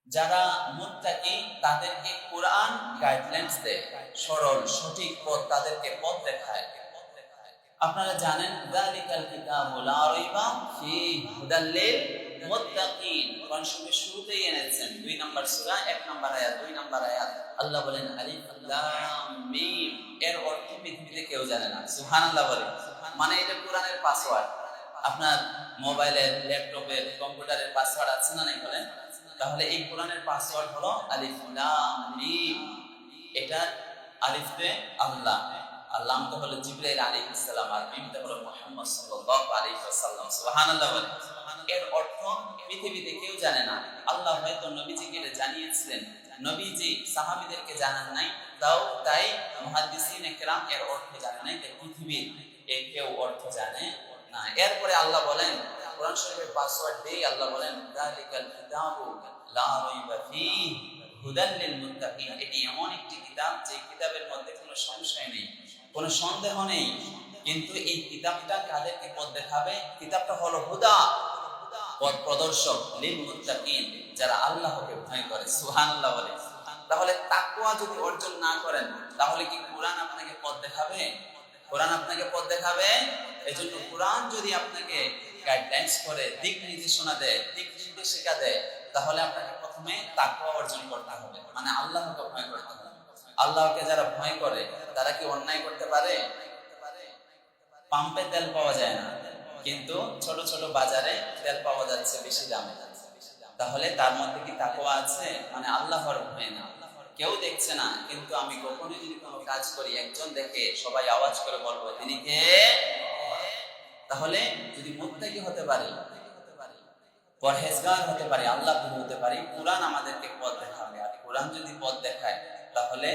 যারা মুত্তাকি তাদেরকে কোরআন গাইডলাইন্স দেয়, সরল সঠিক পথ, তাদেরকে পথ দেখায়। আপনারা জানেন যালিকাল কিতাবু লা রাইবা ফীহি হুদাল লিল মুত্তাকিন, কোরআন শরীফের শুরুতেই এনেছেন 2 নম্বর সূরা 1 নম্বর আয়াত 2 নম্বর আয়াত আল্লাহ বলেন আলিফ লাম মিম। এর অর্থ পৃথিবীতে কেউ জানে না। সুবহানাল্লাহ বলেন। মানে এটা কোরআনের পাসওয়ার্ড। আপনার মোবাইলের, ল্যাপটপের, কম্পিউটারের পাসওয়ার্ড আছে না নাই বলেন? তাহলে এই কোরআনের পাসওয়ার্ড হলো আলিফ লাম মিম। এটা আলিফে আল্লাহ, আর লামটা হলো জিবরাইল আলাইহিস সালাম, আর মিমটা হলো মুহাম্মদ সাল্লাল্লাহু আলাইহি ওয়াসাল্লাম। সুবহানাল্লাহ বলেন। এর অর্থ পৃথিবীতে কেউ জানে না। আল্লাহ হয়তো নবীজিকে এটা জানিয়েছিলেন, নবীজি সাহাবীদেরকে জানান নাই, তাই মুহাদ্দিসিনে কেরাম এর অর্থ জানে নাই, তাই পৃথিবীর কেউ অর্থ জানে না। এরপরে আল্লাহ বলেন, কোরআন শরীফের পাসওয়ার্ড দিয়ে আল্লাহ বলেন যালিকাল কিতাবু লা রাইবা ফীহি হুদাল লিল মুত্তাকিন। এটি এমন একটি কিতাব যে কিতাবের মধ্যে কোনো সংশয় নেই, কোনো সন্দেহ নেই। কিন্তু এই কিতাবটা কাদেরকে পথ দেখাবে? কিতাবটা হলো হুদা, পথ প্রদর্শক, লিল মুত্তাকিন, যারা আল্লাহকে ভয় করে। সুবহানাল্লাহ বলে। তাহলে তাকওয়া যদি অর্জন না করেন, তাহলে কি কোরআন আপনাকে পথ দেখাবে? কোরআন আপনাকে পথ দেখাবে? এজন্য কোরআন যদি আপনাকে গাইডলাইন্স করে, দিক নির্দেশনা দেয়, দিক নির্দেশিকা দেয়, তাহলে আপনাকে প্রথমে তাকওয়া অর্জন করতে হবে, মানে আল্লাহকে ভয় করতে হবে। আল্লাহকে যারা ভয় করে তারা কি অন্যায় করতে পারে? পাম্পে তেল পাওয়া যায় না, কিন্তু ছোট ছোট বাজারে তেল পাওয়া যাচ্ছে বেশি দামে। তাহলে তার মধ্যে কি তাকওয়া আছে? মানে আল্লাহর ভয় না, কেউ দেখছে না, কিন্তু আমি কখনোই যদি কোনো কাজ করি, একজন দেখে, সবাই আওয়াজ করে বলবো তিনি কে? তাহলে যদি মুত্তাকি হতে পারি, পরহেজগার হতে পারি, আল্লাহ ভীরু হতে পারি, কোরআন আমাদেরকে পথ দেখাবে। আর কোরআন যদি পথ দেখায়, তাহলে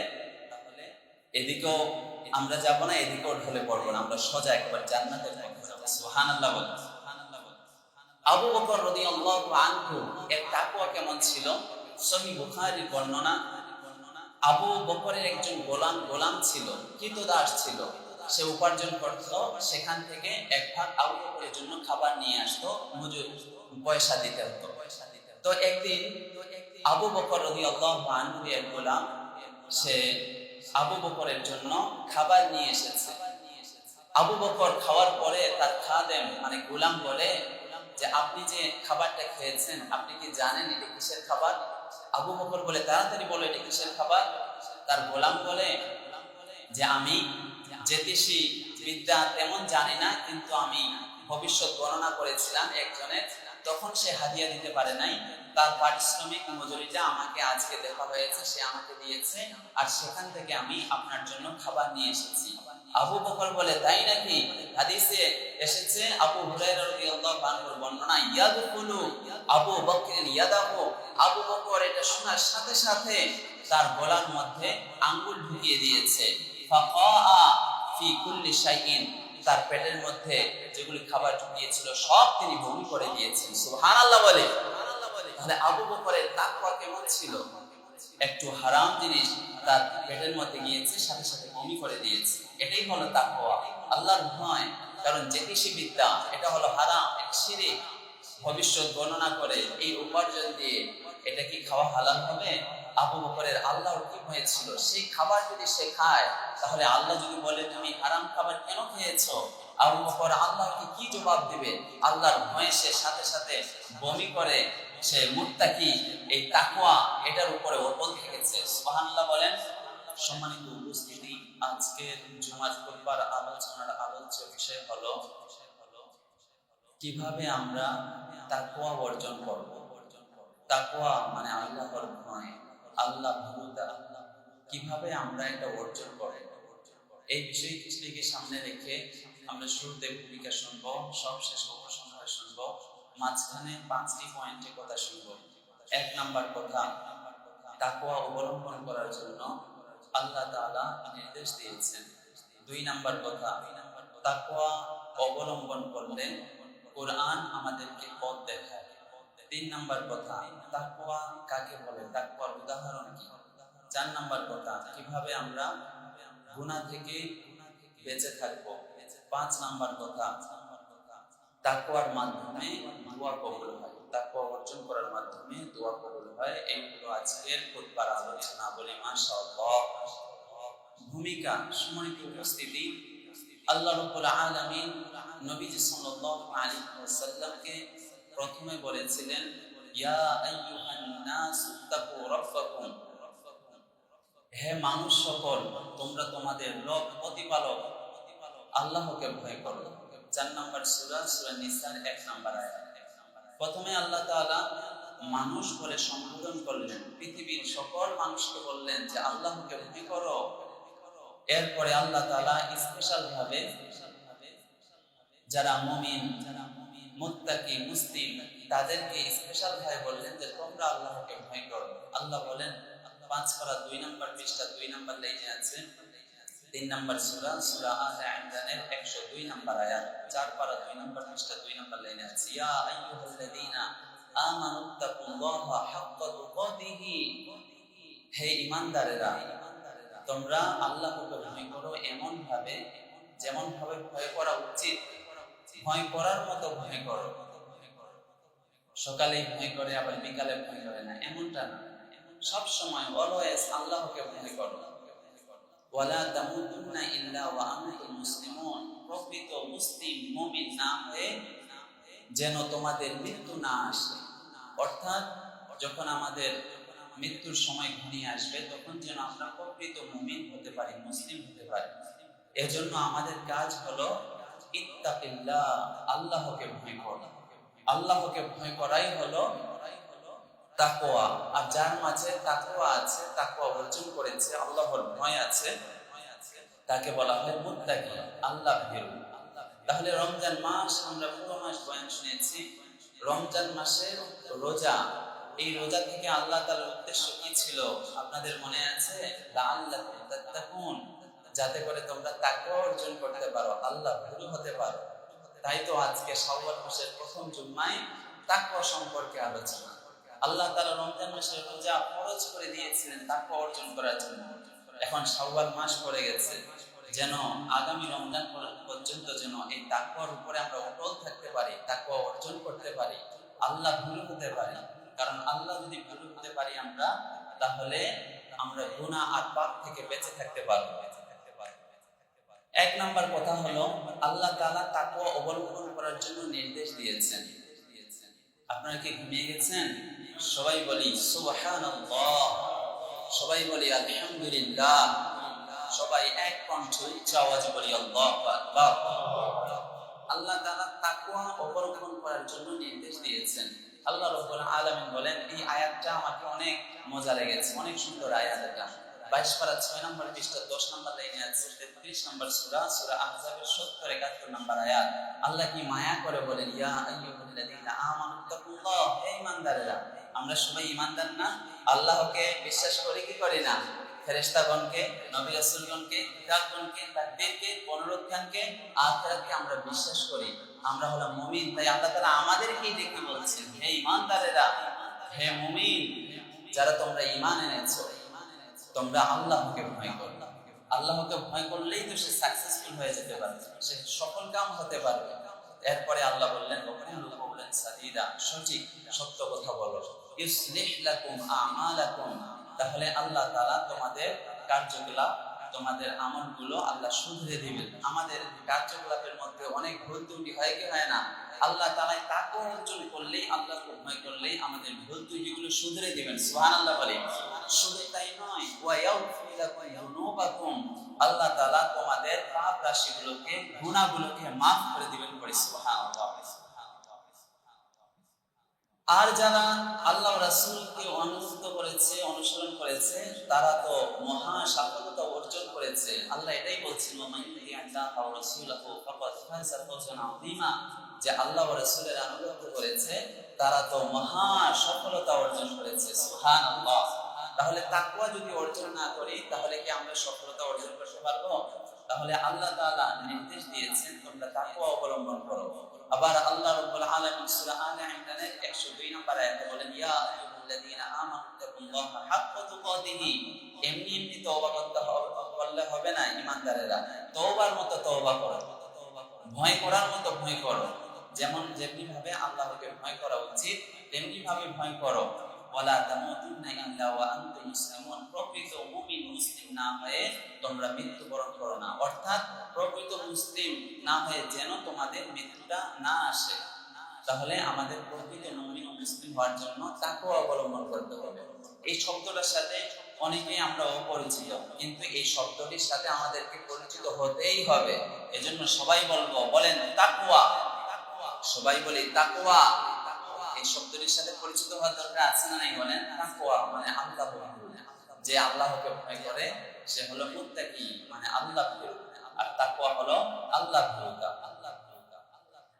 এদিকেও আমরা যাব না, এদিকেও ঢলে পড়বো না, আমরা সোজা একবার জান্নাতের পথে যাব। সুবহানাল্লাহ বলেন। আবু বকর রাদিয়াল্লাহু আনহু এর তাকওয়া কেমন ছিল? সহিহ বুখারীর বর্ণনা, আবু বকরের একজন গোলাম ছিল, কৃতদাস ছিল। সে উপার্জন করত, সেখান থেকে এক ভাগ আবু বকরের জন্য খাবার নিয়ে আসতো, মজুর পয়সা দিতে হতো। তো একদিন আবু বকর রাদিয়াল্লাহু আনহু এর গোলাম, সে আবু বকরের জন্য খাবার নিয়ে এসেছে। আবু বকর খাওয়ার পরে তার খাদেম মানে গোলাম বলে যে আপনি যে খাবারটা খেয়েছেন, আপনি কি জানেন এটা কিসের খাবার? আবু বকর বলে তাড়াতাড়ি বলো এটা কিসের খাবার। তার গোলাম বলে যে আমি জ্যোতিষী বিদ্যা তেমন জানি না, কিন্তু আমি ভবিষ্যৎ গণনা করেছিলাম একজনের, তখন সে হাদিয়া দিতে পারে নাই, তার পারিশ্রমিক মজুরিটা আমাকে আজকে দেখা হয়েছে, সে আমাকে দিয়েছে, আর সেখান থেকে আমি আপনার জন্য খাবার নিয়ে এসেছি। আবু বকর বলে তাই নাকি? হাদিসে এসেছে, আবু হুরায়রা রাদিয়াল্লাহু আনহুর বর্ণনা, ইয়াদখুলু আবু বকর ইয়াদাহু, আবু বকর এটা শোনার সাথে সাথে তার গলার মধ্যে আঙ্গুল ঢুকিয়ে দিয়েছে। ফাকাআ ফি কুল্লি শাইইন, তার পেটের মধ্যে যেগুলি খাবার ঢুকিয়েছিল সব তিনি বমি করে দিয়েছেন। সুবহানাল্লাহ বলে। তাহলে আবু বকরের তাকওয়া কেমন ছিল? একটু হারাম জিনিস তার পেটের মধ্যে গিয়েছে, সাথে সাথে বমি করে দিয়েছে। এটাই হলো তাকওয়া, আল্লাহর ভয়। কারণ জ্যোতিষী বিদ্যা এটা হলো হারাম, এটা শিরক। ভবিষ্যৎ গণনা করে এই উপার্জন দিয়ে এটা কি খাওয়া হালাল হবে? আবু বকরের আল্লাহর কি ভয় ছিল, সেই খাবার যদি সে খায়, তাহলে আল্লাহ যদি বলে তুমি হারাম খাবার কেন খেয়েছো, আবু বকর আল্লাহকে কি জবাব দিবে? আল্লাহর ভয়ে সে সাথে সাথে বমি করে। সে মুত্তাকি, এই তাকওয়া এটার উপরে অটল থেকেছে। সুবহানাল্লাহ বলেন। সম্মানিত উপস্থিতি, আজকের জুমার খুতবার আলোচনার আলোচ্য বিষয় হলো কিভাবে আমরা তাকওয়া অর্জন করব। তাকওয়া মানে আল্লাহর ভয়, আল্লাহ ভীরুতা, কিভাবে আমরা এটা অর্জন করব, এই বিষয়টিকে সামনে রেখে আমরা শুরুতে ভূমিকা শুনবো, সবশেষে উপসংহার শুনবো, মাঝখানে 5টি পয়েন্টে কথা শুনবো। 1 নাম্বার কথা, তাকওয়া অবলম্বন করার জন্য আল্লাহ তাআলা নির্দেশ দিয়েছেন। 2 নাম্বার কথা, তাকওয়া অবলম্বন করলে কোরআন আমাদেরকে পথ দেখায়। 3 নাম্বার কথা, তাকওয়া কাকে বলে, তাকওয়ার উদাহরণ কি। 4 নাম্বার কথা, কিভাবে আমরা গুনাহ থেকে বেঁচে থাকবো। 5 নাম্বার কথা, তাকওয়ার মাধ্যমে দোয়া কবুল হয়, তাকওয়া অর্জন করার মাধ্যমে দোয়া কবুল হয়। এই হলো আজকের খুতবার আলোচনা। বলি মাশাআল্লাহ। ভূমিকা, সম্মানিত উপস্থিতি, আল্লাহ রাব্বুল আলামিন নবীজি সাল্লাল্লাহু আলাইহি ওয়াসাল্লামকে প্রথমে বলেছিলেন, ইয়া আইয়ুহান নাস ইত্তাকু রাব্বাকুম, হে মানুষ সকল, তোমরা তোমাদের রব প্রতিপালক আল্লাহকে ভয় করো। 4 নম্বর সূরা, সূরা নিসার 1 নম্বর আয়াত। প্রথমে আল্লাহ তাআলা মানুষ বলে সম্বোধন করলেন, পৃথিবীর সকল মানুষকে বললেন যে আল্লাহকে ভয় করো। এরপরে আল্লাহ তাআলা স্পেশাল ভাবে যারা মুমিন, মুত্তাকি, মুসলিম, তাদেরকে স্পেশাল ভাবে বললেন যে তোমরা আল্লাহকে ভয় করো। আল্লাহ বলেন 5 পারা 2 নম্বর পৃষ্ঠা 2 নম্বর লাইনে আছে, 3 নম্বর সূরা, সূরা আলে ইমরানের 102 নম্বর আয়াত, 4 পারা 2 নম্বর পৃষ্ঠা 2 নম্বর লাইনে আছে, ইয়া আইয়ুহাল্লাযীনা আমানুত্তাকুল্লাহা হাক্কা তুকাতিহি, হে ঈমানদারেরা, তোমরা আল্লাহকে ভয় করো এমন ভাবে, যেমন ভাবে ভয় করা উচিত। ভয় করার মতো ভয় করো। সকালে ভয় করে আবার বিকালে ভয় করে না, এমনটা না। সব সময় অলওয়েজ আল্লাহকে ভয় করো। ওয়ালা তামুতুন্না ইল্লা ওয়া আনতুম মুসলিমুন, প্রকৃত মুসলিম মুমিন না হয়ে যেন তোমাদের মৃত্যু না আসে। অর্থাৎ যখন আমাদের মৃত্যুর সময় ঘনিয়ে আসবে তখন যেন আমরা প্রকৃত মুমিন হতে পারি, মুসলিম হতে পারি। এজন্য আমাদের কাজ হলো ইত্তাকিল্লাহ, আল্লাহকে ভয় করা। আল্লাহকে ভয় করাই হলো তাকওয়া। আর যার মাঝে তাকওয়া আছে, তাকওয়া অর্জন করেছে, আল্লাহর ভয় আছে, তাকে বলা হয় মুত্তাকি, আল্লাহ ভীরু। তাহলে রমজান মাস, আমরা পুরো মাস বয়ান শুনেছি। রমজান মাসের রোজা, এই রোজা থেকে আল্লাহ তাআলার উদ্দেশ্য কি ছিল আপনাদের মনে আছে? লাআল্লাকুম তাত্তাকুন, যাতে করে তোমরা তাকওয়া অর্জন করতে পারো, আল্লাহ ভীরু হতে পারো। তাই তো আজকে শাওয়াল মাসের প্রথম জুম্মায় তাকওয়া সম্পর্কে আলোচনা। আল্লাহ তাআলা রমজান মাসের রোজা ফরজ করে দিয়েছিলেন তাকওয়া অর্জন করার জন্য। এখন শাওয়াল মাস পড়ে গেছে, যেন আগামী রমজান পর্যন্ত যেন এই তাকওয়ার উপরে আমরা অটল থাকতে পারি, তাকওয়া অর্জন করতে পারি, আল্লাহ ভীরু হতে পারি। কারণ আল্লাহ যদি ভীরু হতে পারি আমরা, তাহলে আমরা গুনাহ আর পাপ থেকে বেঁচে থাকতে পারবো। 1 নাম্বার কথা হলো আল্লাহ তাআলা তাকওয়া অবলম্বন করার জন্য নির্দেশ দিয়েছেন। আপনারা কি ঘুমিয়ে গেছেন? সবাই বলি সুবহানাল্লাহ, সবাই বলি আলহামদুলিল্লাহ, সবাই এক কণ্ঠে উচ্চ আওয়াজে বলি আল্লাহু আকবার। আল্লাহ তাআলা তাকওয়া অবলম্বন করার জন্য নির্দেশ দিয়েছেন। আল্লাহ রাব্বুল আলামিন বলেন, এই আয়াতটা আমাকে অনেক মজা লেগেছে, অনেক সুন্দর আয়াত এটা। 22 পারা 6 নম্বর পৃষ্ঠা 10 নম্বর লাইনে আছে, 33 নম্বর সূরা, সূরা আহজাবের 70 71 নম্বর আয়াত। আল্লাহ কি মায়া করে বলেন, ইয়া আইয়ুহাল্লাযীনা আমানুত্তাকুল্লাহ, হে ঈমানদারেরা। আমরা সবাই ঈমানদার না? আল্লাহকে বিশ্বাস করি কি করি না? ফেরেশতাগণকে, নবী রাসূলগণকে, কিতাবগণকে, তাকদীরকে, পুনরুত্থানকে, আখিরাতকে আমরা বিশ্বাস করি। আমরা হলাম মুমিন। তাই আল্লাহ তাআলা আমাদেরকেই ডেকে বলছেন, হে ঈমানদারেরা, হে মুমিন, যারা তোমরা ঈমান এনেছো, তোমরা আল্লাহকে ভয় করো। আল্লাহকে ভয় করলেই তো সে সাকসেসফুল হয়ে যেতে পারবে, সে সফল কাম হতে পারবে। এরপরে আল্লাহ বললেন, ওয়াকুলু কওলান সাদীদা, সঠিক সত্য কথা বলো। ইউসলিহ লাকুম আমালাকুম, তাহলে আল্লাহ তাআলা তোমাদের কার্যকলাপ, তোমাদের আমলগুলো আল্লাহ শুধরে দিবেন। আমাদের কার্যকলাপের মধ্যে অনেক ভুল ত্রুটি হয় কি হয় না? আল্লাহ তাআলা তাকওয়া অর্জন করলেই, আল্লাহকে ভয় করলেই আমাদের ভুল ত্রুটিগুলো শুধরে দিবেন। সুবহানাল্লাহ বলি। শুধু তাই নয়, ওয়া ইয়াগফির লাকুম যুনুবাকুম, আল্লাহ তাআলা তোমাদের পাপ রাশিগুলোকে, গুনাহগুলোকে maaf করে দিবেন। পড়ি সুবহানাল্লাহ। আর যারা আল্লাহ রাসূলকে অনুসরণ করেছে, অনুসরণ করেছে, তারা তো মহা সফলতা অর্জন করেছে। আল্লাহ এটাই বলছেন, মান ইয়াতিল্লাহু ওয়া রাসূলুহু ফাকাদ ফাযা ফাওজান আযীমা, যে আল্লাহ ওয়া রাসূলের অনুগত করেছে তারা তো মহা সফলতা অর্জন করেছে। সুবহানাল্লাহ। তাহলে তাকওয়া যদি অর্জন না করি তাহলে কি আমরা সফলতা অর্জন করতে পারবো? তাহলে আল্লাহ তাআলা নির্দেশ দিয়েছেন তোমরা তাকওয়া অবলম্বন করো। আবার আল্লাহ রাব্বুল আলামিন সূরা আলে ইমরানের 102 নম্বর আয়াতে বলেন, ইয়া আইয়ুহাল্লাযীনা আমানুত্তাকুল্লাহা হাক্কা তুকাতিহি, এমনি তওবা করলে হবে না ঈমানদারেরা, তওবার মতো তওবা করো, ভয় করার মতো ভয় করো। যেমনি ভাবে আল্লাহকে ভয় করা উচিত তেমনি ভাবে ভয় করো। ওয়ালা তামুতুন্না ইল্লা ওয়া আনতুম মুসলিমুন, প্রকৃত মুমিন মুসলিম না হয়ে তোমরা মৃত্যুবরণ করো না, অর্থাৎ প্রকৃত মুসলিম না হয়ে যেন তোমাদের মৃত্যুটা না আসে। তাহলে আমাদের প্রকৃত মুমিন ও মুসলিম হওয়ার জন্য তাকওয়া অবলম্বন করতে হবে। এই শব্দটার সাথে অনেকেই আমরা অপরিচিত, কিন্তু এই শব্দটির সাথে আমাদেরকে পরিচিত হতেই হবে। এজন্য সবাই বলেন তাকওয়া, সবাই বলি তাকওয়া। এই শব্দটির সাথে পরিচিত হওয়ার দরকার আছে না নাই? বলেন তাকওয়া মানে আল্লাহ ভয়, যে আল্লাহকে ভয় করে সে হলো মুত্তাকি, মানে আল্লাহ ভীরু। আর তাকওয়া হলো আল্লাহ ভীরুতা।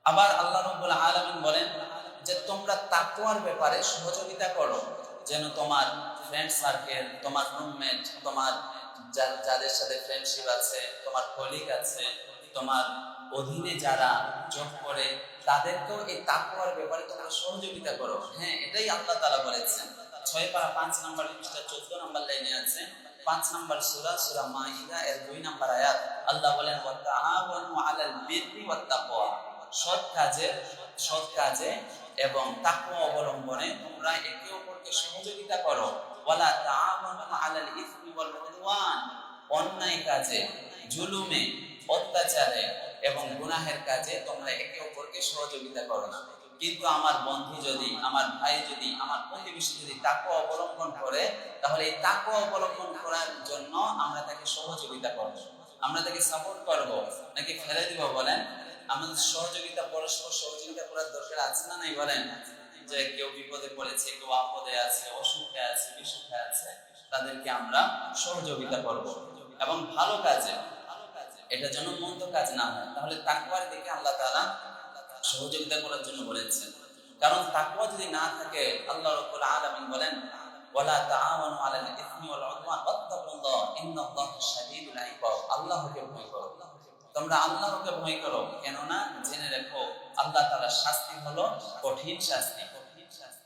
আবার আল্লাহ রাব্বুল আলামিন বলেন যে তোমরা তাকওয়ার ব্যাপারে সহযোগিতা করো, যেন তোমার ফ্রেন্ড সার্কেল, তোমার রুমমেট, তোমার যাদের সাথে ফ্রেন্ডশিপ আছে, তোমার কলিগ আছে, তোমার অধীনে যারা জব করে, তাদেরকেও এই তাকওয়ার ব্যাপারে তোমরা সহযোগিতা করো। হ্যাঁ, এটাই আল্লাহ তাআলা বলেছেন। 6 পারা 5 নম্বর পৃষ্ঠা 14 নম্বর লাইনে আছে, 5 নম্বর সূরা মাইদা এর 2 নম্বর আয়াত। আল্লাহ বলেন ওয়া তাআওয়ানু আলাল বিররি ওয়াত তাকওয়া, সৎ কাজে এবং তাকওয়া অবলম্বনে তোমরা একে অপরকে সহযোগিতা করো। ওয়ালা তাআওয়ানু আলাল ইসমি ওয়াল উদওয়ান, অন্যায় কাজে, জুলুমে, অত্যাচারে এবং গুনাহের কাজে তোমরা একে অপরকে সহযোগিতা করো না। কিন্তু আমার বন্ধু যদি, আমার ভাই যদি, আমার প্রতিবেশী যদি তাকওয়া অবলম্বন করে, তাহলে এই তাকওয়া অবলম্বন করার জন্য আমরা তাকে সহযোগিতা করব, আমরা তাকে সাপোর্ট করব, নাকি ফেলে দিব? বলেন, আমাদের সহযোগিতা, পরস্পর সহযোগিতা করার দরকার আছে না নাই? বলেন, যে কেউ বিপদে পড়েছে, কেউ আপদে আছে, অসুখে আছে, বিসুখে আছে, তাদেরকে আমরা সহযোগিতা করব এবং ভালো কাজে, এটা যেন মন্দ কাজ না হয়। তাহলে তাকওয়ার দিকে আল্লাহ তাআলা সহযোগিতা করার জন্য বলেছেন। কারণ তাকওয়া যদি না থাকে, আল্লাহ রাব্বুল আলামিন বলেন ওয়ালা তাআওয়ানু আলাল ইসমি ওয়াল উদওয়ান ওয়াত্তাকুল্লাহ ইন্নাল্লাহা শাদীদুল ইকাব, আল্লাহকে ভয় করো, তোমরা আল্লাহকে ভয় করো, কেননা জেনে রাখো আল্লাহ তাআলার শাস্তি হলো কঠিন শাস্তি।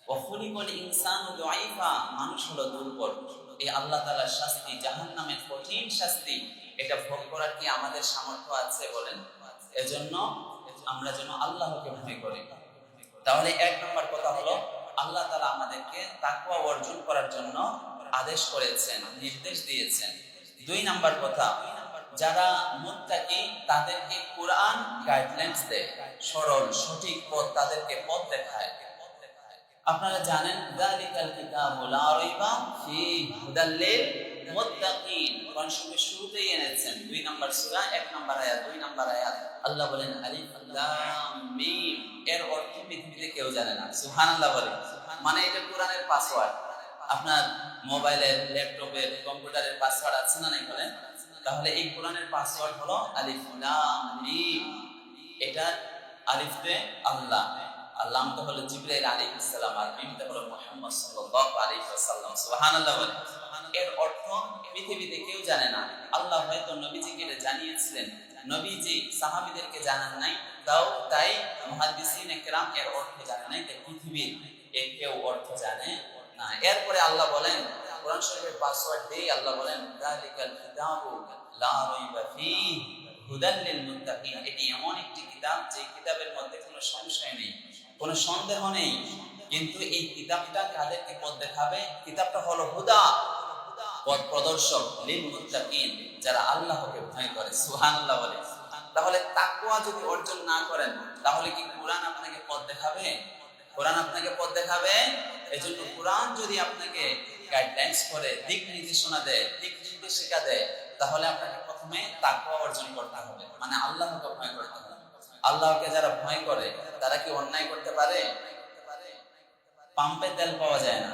ওয়া খুলিকাল ইনসানু দাঈফা, মানুষ হলো দুর্বল। এই আল্লাহ তাআলার শাস্তি, জাহান্নামের কঠিন শাস্তি, এটা ভোগ করার কি আমাদের সামর্থ্য আছে? বলেন। এজন্য আমরা যেন আল্লাহকে ভয় করি। তাহলে 1 নম্বর কথা হলো আল্লাহ তাআলা আমাদেরকে তাকওয়া অর্জন করার জন্য আদেশ করেছেন, নির্দেশ দিয়েছেন। 2 নম্বর কথা, যারা মুত্তাকি তাদেরকে কোরআন গাইডলাইন্স দেয়, সরল সঠিক পথ, তাদেরকে পথ দেখায়। আপনারা জানেন যালিকাল কিতাবু লা রাইবা ফীহি হুদাল লিল মুত্তাকিন, কোরআন শরীফের শুরুতেই এনেছেন 2 নম্বর সূরা 1 নম্বর আয়াত, 2 নম্বর আয়াত। আল্লাহ বলেন আলিফ লাম মিম, এর অর্থ পৃথিবীতে কেউ জানে না। সুবহানাল্লাহ বলেন, মানে এটা কোরআনের পাসওয়ার্ড। আপনার মোবাইলের, ল্যাপটপের, কম্পিউটারের পাসওয়ার্ড আছে না নাই? বলেন। তাহলে এই কোরআনের পাসওয়ার্ড হলো আলিফ লাম মিম। এটা আলিফতে আল্লাহ, আর লামটা হলো জিবরাইল আলাইহিস সালাম, আর মিমটা হলো মুহাম্মদ সাল্লাল্লাহু আলাইহি ওয়াসাল্লাম। সুবহানাল্লাহ বলেন। এর অর্থ পৃথিবীতে কেউ জানে না। আল্লাহ হয়তো নবীজিকে জানিয়েছিলেন, নবীজি সাহাবীদেরকে জানান নাই, তাই মুহাদ্দিসিনে কেরাম এর অর্থ জানে নাই, তাই পৃথিবীর কেউ অর্থ জানে না। এরপরে আল্লাহ বলেন, কোরআন শরীফের পাসওয়ার্ড দিয়ে আল্লাহ বলেন যালিকাল কিতাবু লা রাইবা ফীহি হুদাল লিল মুত্তাকিন, এটি এমন একটি কিতাব যে কিতাবের মধ্যে কোনো সংশয় নেই, কোনো সন্দেহ নেই। কিন্তু এই কিতাবটা কাদেরকে পথ দেখাবে? কিতাবটা হলো হুদা, পথ প্রদর্শক, লিল মুত্তাকিন, যারা আল্লাহকে ভয় করে। সুবহানাল্লাহ বলে। তাহলে তাকওয়া যদি অর্জন না করেন, তাহলে কি কোরআন আপনাকে পথ দেখাবে? কোরআন আপনাকে পথ দেখাবে? এজন্য কোরআন যদি আপনাকে গাইডলাইন্স করে, দিক নির্দেশনা দেয়, দিক নির্দেশিকা দেয়, তাহলে আপনাকে প্রথমে তাকওয়া অর্জন করতে হবে, মানে আল্লাহকে ভয় করতে হবে। আল্লাহকে যারা ভয় করে তারা কি অন্যায় করতে পারে? পাম্পে তেল পাওয়া যায় না,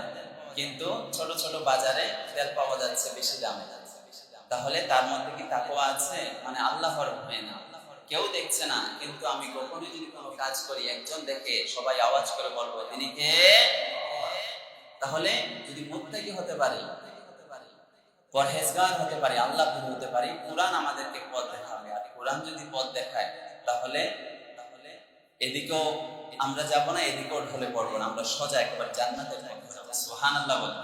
কিন্তু ছোট ছোট বাজারে তেল পাওয়া যাচ্ছে বেশি দামে। তাহলে তার মধ্যে কি তাকওয়া আছে? মানে আল্লাহর ভয় না, কেউ দেখছে না, কিন্তু আমি কখনোই যদি কোনো কাজ করি, একজন দেখে, সবাই আওয়াজ করে বলবো তিনি কে? তাহলে যদি মুত্তাকি হতে পারি, পরহেজগার হতে পারি, আল্লাহ ভীরু হতে পারি, কোরআন আমাদেরকে পথ দেখাবে। আর কোরআন যদি পথ দেখায়, তাহলে এদিকেও আমরা যাব না, এদিকেও ঢলে পড়বো না, আমরা সোজা একবার জান্নাতের পথে যাব। সুবহানাল্লাহ বলেন।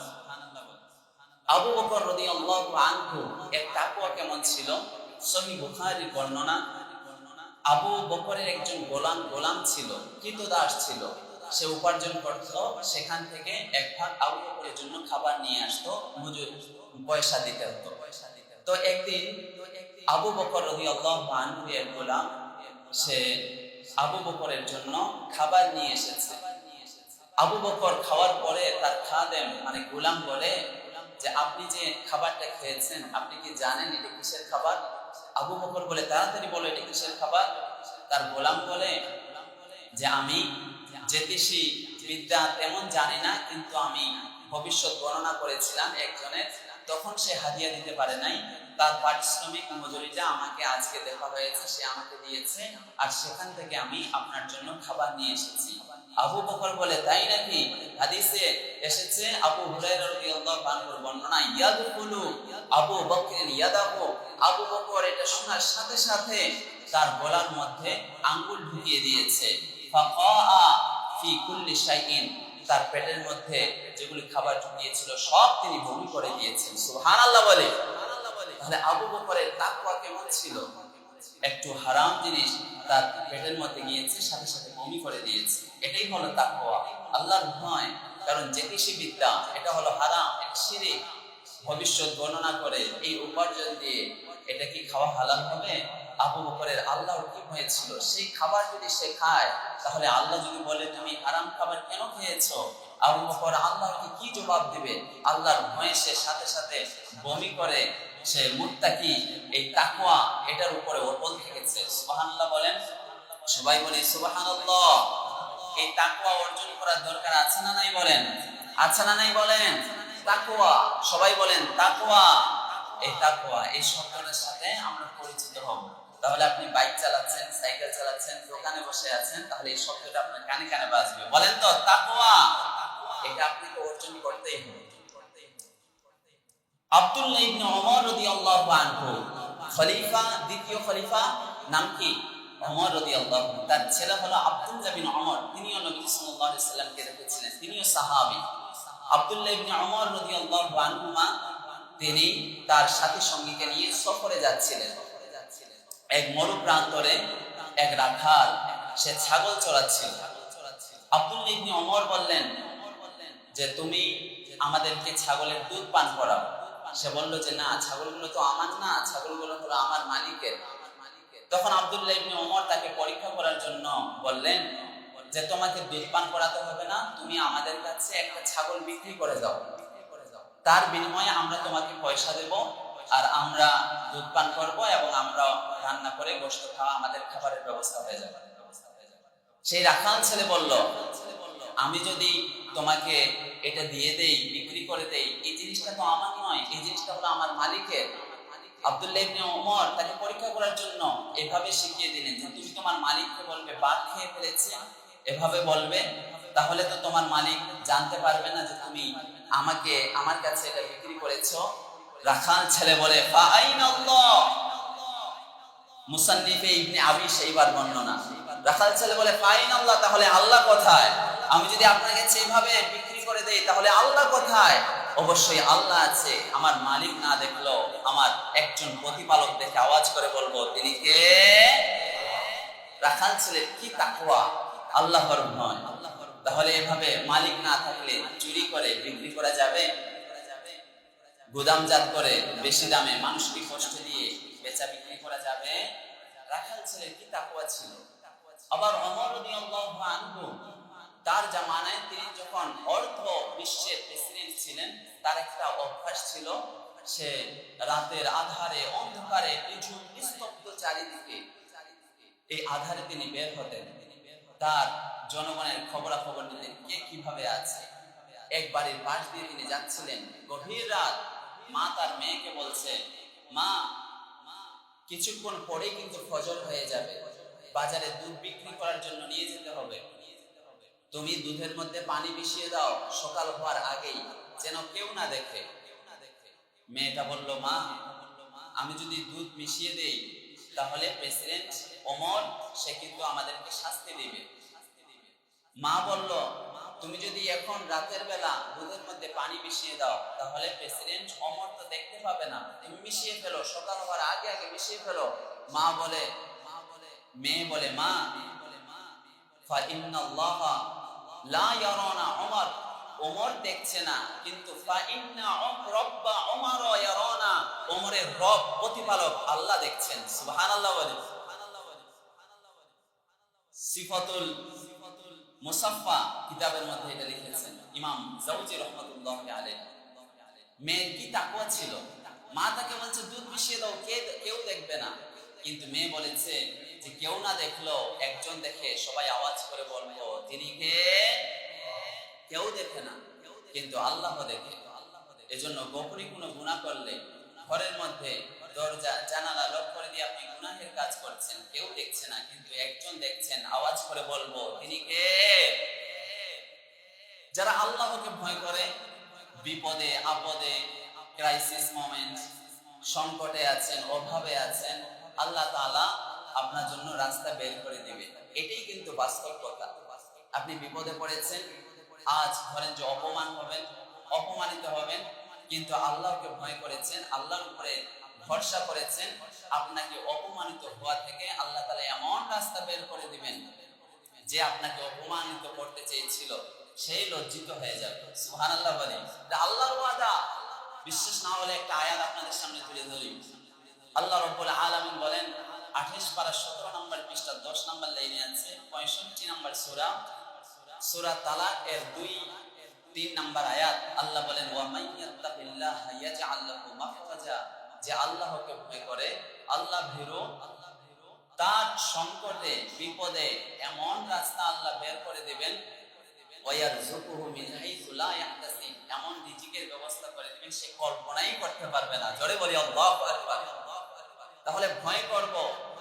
আবু বকর রাদিয়াল্লাহু আনহু এর তাকওয়া কেমন ছিল? সহিহ বুখারীর বর্ণনা, আবু বকরের একজন গোলাম ছিল, কৃতদাস ছিল, সে উপার্জন করত, সেখান থেকে এক ভাগ আবু বকরের জন্য খাবার নিয়ে আসতো, মজুর পয়সা দিতে হতো। তো একদিন আবু বকর রাদিয়াল্লাহু আনহু এর গোলাম, সে আবু বকরের জন্য খাবার নিয়ে এসেছে। আবু বকর খাওয়ার পরে তার খাদেম মানে গোলাম বলে যে আপনি যে খাবারটা খেয়েছেন আপনি কি জানেন এটা কিসের খাবার? আবু বকর বলে তাড়াতাড়ি বলে এটা কিসের খাবার? তার গোলাম বলে যে আমি জ্যোতিষী বিদ্যা তেমন জানি না, কিন্তু আমি ভবিষ্যৎ গণনা করেছিলাম একজনের, তখন সে হাদিয়া দিতে পারে নাই, তার পারিশ্রমিক মজুরিটা আমাকে আজকে দেখা হয়েছে, সে আমাকে দিয়েছে, আর সেখান থেকে আমি আপনার জন্য খাবার নিয়ে এসেছি। আবু বকর বলে তাই নাকি? হাদিসে এসেছে আবু হুরায়রা রাদিয়াল্লাহু আনহুর বর্ণনা, ইয়াদখুলু আবু বকরিন ইয়াদাহু, আবু বকর এটা শোনার সাথে সাথে তার গলার মধ্যে আঙ্গুল ঢুকিয়ে দিয়েছে। ফাকাআ ফি কুল্লি শাইইন, তার পেটের মধ্যে যেগুলি খাবার ঢুকিয়েছিল সব তিনি বমি করে দিয়েছেন। সুবহানাল্লাহ বলে। তাহলে আবু বকরের তাকওয়া কেমন ছিল? একটু হারাম জিনিস তার পেটের মধ্যে গিয়েছে, সাথে সাথে বমি করে দিয়েছে। এটাই হলো তাকওয়া, আল্লাহর ভয়। কারণ জ্যোতিষী বিদ্যা এটা হলো হারাম, এটা শিরক। ভবিষ্যৎ গণনা করে এই উপার্জন দিয়ে এটা কি খাওয়া হালাল হবে? আবু বকরের আল্লাহর কি ভয় ছিল, সেই খাবার যদি সে খায় তাহলে আল্লাহ যদি বলে তুমি হারাম খাবার কেন খেয়েছো, আবু বকর আল্লাহকে কি জবাব দিবে? আল্লাহর ভয়ে সে সাথে সাথে বমি করে। সে মুত্তাকি, এই তাকওয়া এটার উপরে অটল থেকেছে। সুবহানাল্লাহ বলেন, সবাই বলি সুবহানাল্লাহ। এই তাকওয়া অর্জন করার দরকার আছে না নাই বলেন? আছে না নাই বলেন? তাকওয়া, সবাই বলেন তাকওয়া। এই তাকওয়া এই শব্দটার সাথে আমরা পরিচিত হব। তাহলে আপনি বাইক চালাচ্ছেন, সাইকেল চালাচ্ছেন, দোকানে বসে আছেন, তাহলে এই শব্দটা আপনার কানে কানে বাজবে। বলেন তো তাকওয়া, এটা আপনাকে অর্জন করতেই হবে। আব্দুল্লাহ ইবনে ওমর রাদিয়াল্লাহু আনহু খলিফা, দ্বিতীয় খলিফা, নাম কি? ওমর রাদিয়াল্লাহু আনহু। তার ছেলে হলো আব্দুল্লাহ বিন ওমর, তিনিও নবী সাল্লাল্লাহু আলাইহি সাল্লামকে দেখেছিলেন, তিনিও সাহাবী। আব্দুল্লাহ ইবনে ওমর রাদিয়াল্লাহু আনহুমা তিনি তার সাথী সঙ্গীকে নিয়ে সফরে যাচ্ছিলেন। এক মরু প্রান্তরে এক রাখাল সে ছাগল চড়াচ্ছিল। আব্দুল্লাহ ইবনে ওমর বললেন যে তুমি আমাদেরকে ছাগলের দুধ পান করাও। সে বলল যে না, ছাগলগুলো তো আমার না, ছাগলগুলো হলো আমার মালিকের। তখন আব্দুল্লাহ ইবনে ওমর তাকে পরীক্ষা করার জন্য বললেন যে তোমাকে দুধ পান করাতে হবে না, তুমি আমাদের কাছে একটা ছাগল বিক্রি করে দাও, তার বিনিময়ে আমরা তোমাকে পয়সা দেব, আর আমরা দুধ পান করবো এবং আমরা রান্না করে গোশত খাওয়া, আমাদের খাবারের ব্যবস্থা হয়ে যাবে। সেই রাখাল ছেলে বলল আমি যদি তোমাকে এটা দিয়ে দেই, বিক্রি করে দেই, এই জিনিসটা তো আমার নয়, এই জিনিসটা হলো আমার মালিকের। আব্দুল্লাহ ইবনে ওমর তাকে পরীক্ষা করার জন্য এভাবে শিখিয়ে দিলেন যে তুমি তোমার মালিককে বলবে বাঘ খেয়ে ফেলেছে, এভাবে বলবে, তাহলে তো তোমার মালিক জানতে পারবে না যে তুমি আমাকে আমার কাছে এটা বিক্রি করেছো। রাখাল ছেলে বলে ফা আইনাল্লাহ, মুসান্নিফে ইবনে আবি শাইবার বর্ণনা। রাখাল ছেলে বলে ফা আইনাল্লাহ, তাহলে আল্লাহ কোথায়? আমি যদি আপনার কাছে এইভাবে বিক্রি করে দেই তাহলে আল্লাহ কোথায়? অবশ্যই আল্লাহ আছে, আমার মালিক না দেখলো আমার একজন প্রতিপালক দেখে আওয়াজ করে বলবো তিনি কে? রাখাল ছেলের কি তাকওয়া, আল্লাহর ভয়। তাহলে এভাবে মালিক না থাকলে চুরি করে বিক্রি করা যাবে? গুদামজাত করে বেশি দামে মানুষকে কষ্ট দিয়ে বেচা বিক্রি করা যাবে? রাখাল ছেলের কি তাকওয়া ছিল। আবার ওমর রাদিয়াল্লাহু আনহু তার জামানায় তিনি যখন অর্ধ বিশ্বের প্রেসিডেন্ট ছিলেন, তার একটা অভ্যাস ছিল, সে রাতের আধারে অন্ধকারে নিঝুম নিস্তব্ধ চারিদিকে এই আধারে তিনি বের হতেন, তার জনগণের খবরাখবর নিতেন কে কিভাবে আছে। এক বাড়ির পাশ দিয়ে তিনি যাচ্ছিলেন, গভীর রাত, মা তার মেয়েকে বলছে মা কিছুক্ষণ পরেই কিন্তু ফজর হয়ে যাবে, বাজারে দুধ বিক্রি করার জন্য নিয়ে যেতে হবে, তুমি দুধের মধ্যে পানি মিশিয়ে দাও সকাল হওয়ার আগেই, যেন কেউ না দেখে। মেয়েটা বলল মা আমি যদি দুধ মিশিয়ে দেই তাহলে প্রেসিডেন্ট ওমর সে কিন্তু আমাদেরকে শাস্তি দিবে। মা বলল তুমি যদি এখন রাতের বেলা দুধের মধ্যে পানি মিশিয়ে দাও তাহলে প্রেসিডেন্ট ওমর তো দেখতে পাবে না, তুমি মিশিয়ে ফেলো, সকাল হওয়ার আগে আগে মিশিয়ে ফেলো। মেয়ে বলে মা ফা ইন্নাল্লাহা লা ইয়ারানা ওমর, ওমর দেখছে না, কিন্তু ফা ইন্না রাব্বা ওমর ইয়ারানা, ওমরের রব প্রতিপালক আল্লাহ দেখছেন। সুবহানাল্লাহ বলে। সিফাতুল মুসাফফা কিতাবের মধ্যে এটা লিখেছেন ইমাম জাওজি রাহমাতুল্লাহি আলাইহি। মেয়ের কি তাকওয়া ছিল, মা তাকে বলছে দুধ মিশিয়ে দাও, কেউ দেখবে না, কিন্তু মেয়ে বলেছে যে কেউ না দেখলো একজন দেখে সবাই আওয়াজ করে বলবো তিনি কে, কেউ দেখে না কিন্তু আল্লাহ দেখে। এজন্য গোপনে কোনো গুনাহ করলে ঘরের মধ্যে দরজা জানালা লক করে দিয়ে আপনি গুনাহের কাজ করছেন, কেউ দেখছে না কিন্তু একজন দেখছেন, আওয়াজ করে বলবো তিনি কে। যারা আল্লাহকে ভয় করে, বিপদে আপদে, ক্রাইসিস মোমেন্ট, সংকটে আছেন, অভাবে আছেন, আল্লাহ তাআলা আপনার জন্য রাস্তা বের করে দিবে। এটাই কিন্তু বাস্তব কথা। আপনি বিপদে পড়েছেন, আজ ধরেন যে অপমান হবেন, অপমানিত হবেন, কিন্তু আল্লাহকে ভয় করেছেন, আল্লাহর উপরে ভরসা করেছেন, আপনাকে অপমানিত হওয়া থেকে আল্লাহ তাআলা এমন রাস্তা বের করে দিবেন যে আপনাকে অপমানিত করতে চেয়েছিল সেই লজ্জিত হয়ে যাবে। সুবহানাল্লাহ বলে। এটা আল্লাহর ওয়াদা। বিশ্বাস না হলে একটা আয়াত আপনাদের সামনে তুলে ধরি। আল্লাহ রাব্বুল আলামিন বলেন 28 পারা 17 নম্বর পৃষ্ঠা 10 নম্বর লাইনে আছে 65 নম্বর সূরা তালাক এর 2-3 নম্বর আয়াত। আল্লাহ বলেন ওয়া মাইয়াত্তাকিল্লাহা ইয়াজআল লাহু মাখরাজা, যে আল্লাহকে ভয় করে, আল্লাহ ভীরু, তার সংকটে বিপদে এমন রাস্তা আল্লাহ বের করে দিবেন, ওয়ায়ারযুকুহু মিন হাইসু লা ইয়াহতাসিব, এমন রিজিকের ব্যবস্থা করে দিবেন সে কল্পনাই করতে পারবে না। জোরে বলি আল্লাহু আকবার। তাহলে ভয় করব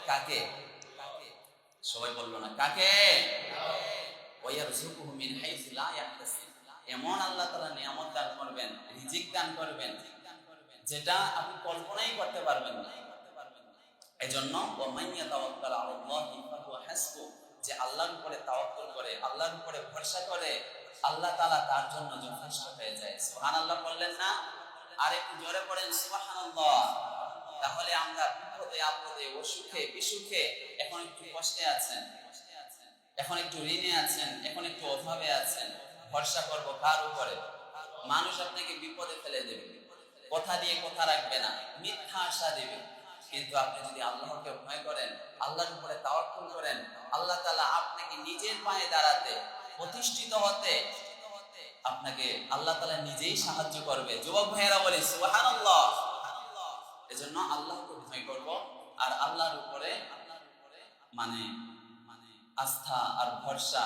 কাকে? সবাই বললো না কাকে? ওয়ায়ারযুকুহু মিন হাইসু লা ইয়াহতাসিব, এমন আল্লাহ তাআলা নিয়ামত দান করবেন, রিজিক দান করবেন যেটা আপনি কল্পনাই করতে পারবেন না। এজন্য ওয়া মান ইয়াতাওয়াক্কাল আলাল্লাহি ফাহুয়া হাসবু, যে আল্লাহর উপরে তাওয়াক্কুল করে, আল্লাহর উপরে ভরসা করে, আল্লাহ তাআলা তার জন্য যথেষ্ট হয়ে যায়। সুবহানাল্লাহ বললেন না? আর একটু জোরে পড়েন সুবহানাল্লাহ। তাহলে আমরা বিপদে আপদে, অসুখে বিসুখে, এখন একটু কষ্টে আছেন, এখন একটু ঋণে আছেন, এখন একটু অভাবে আছেন, ভরসা করব কার উপরে? মানুষ আপনাকে বিপদে ফেলে দেবে, কথা দিয়ে কথা রাখবে না, মিথ্যা আশা দেবে, কিন্তু আপনি যদি আল্লাহকে ভয় করেন, আল্লাহর উপরে তাওয়াক্কুল করেন, আল্লাহ তাআলা আপনাকে নিজের পায়ে দাঁড়াতে, প্রতিষ্ঠিত হতে আপনাকে আল্লাহ তাআলা নিজেই সাহায্য করবে। যুবক ভাইয়েরা বলি সুবহানাল্লাহ। এজন্য আল্লাহকে ভয় করব আর আল্লাহর উপরে মানে আস্থা আর ভরসা,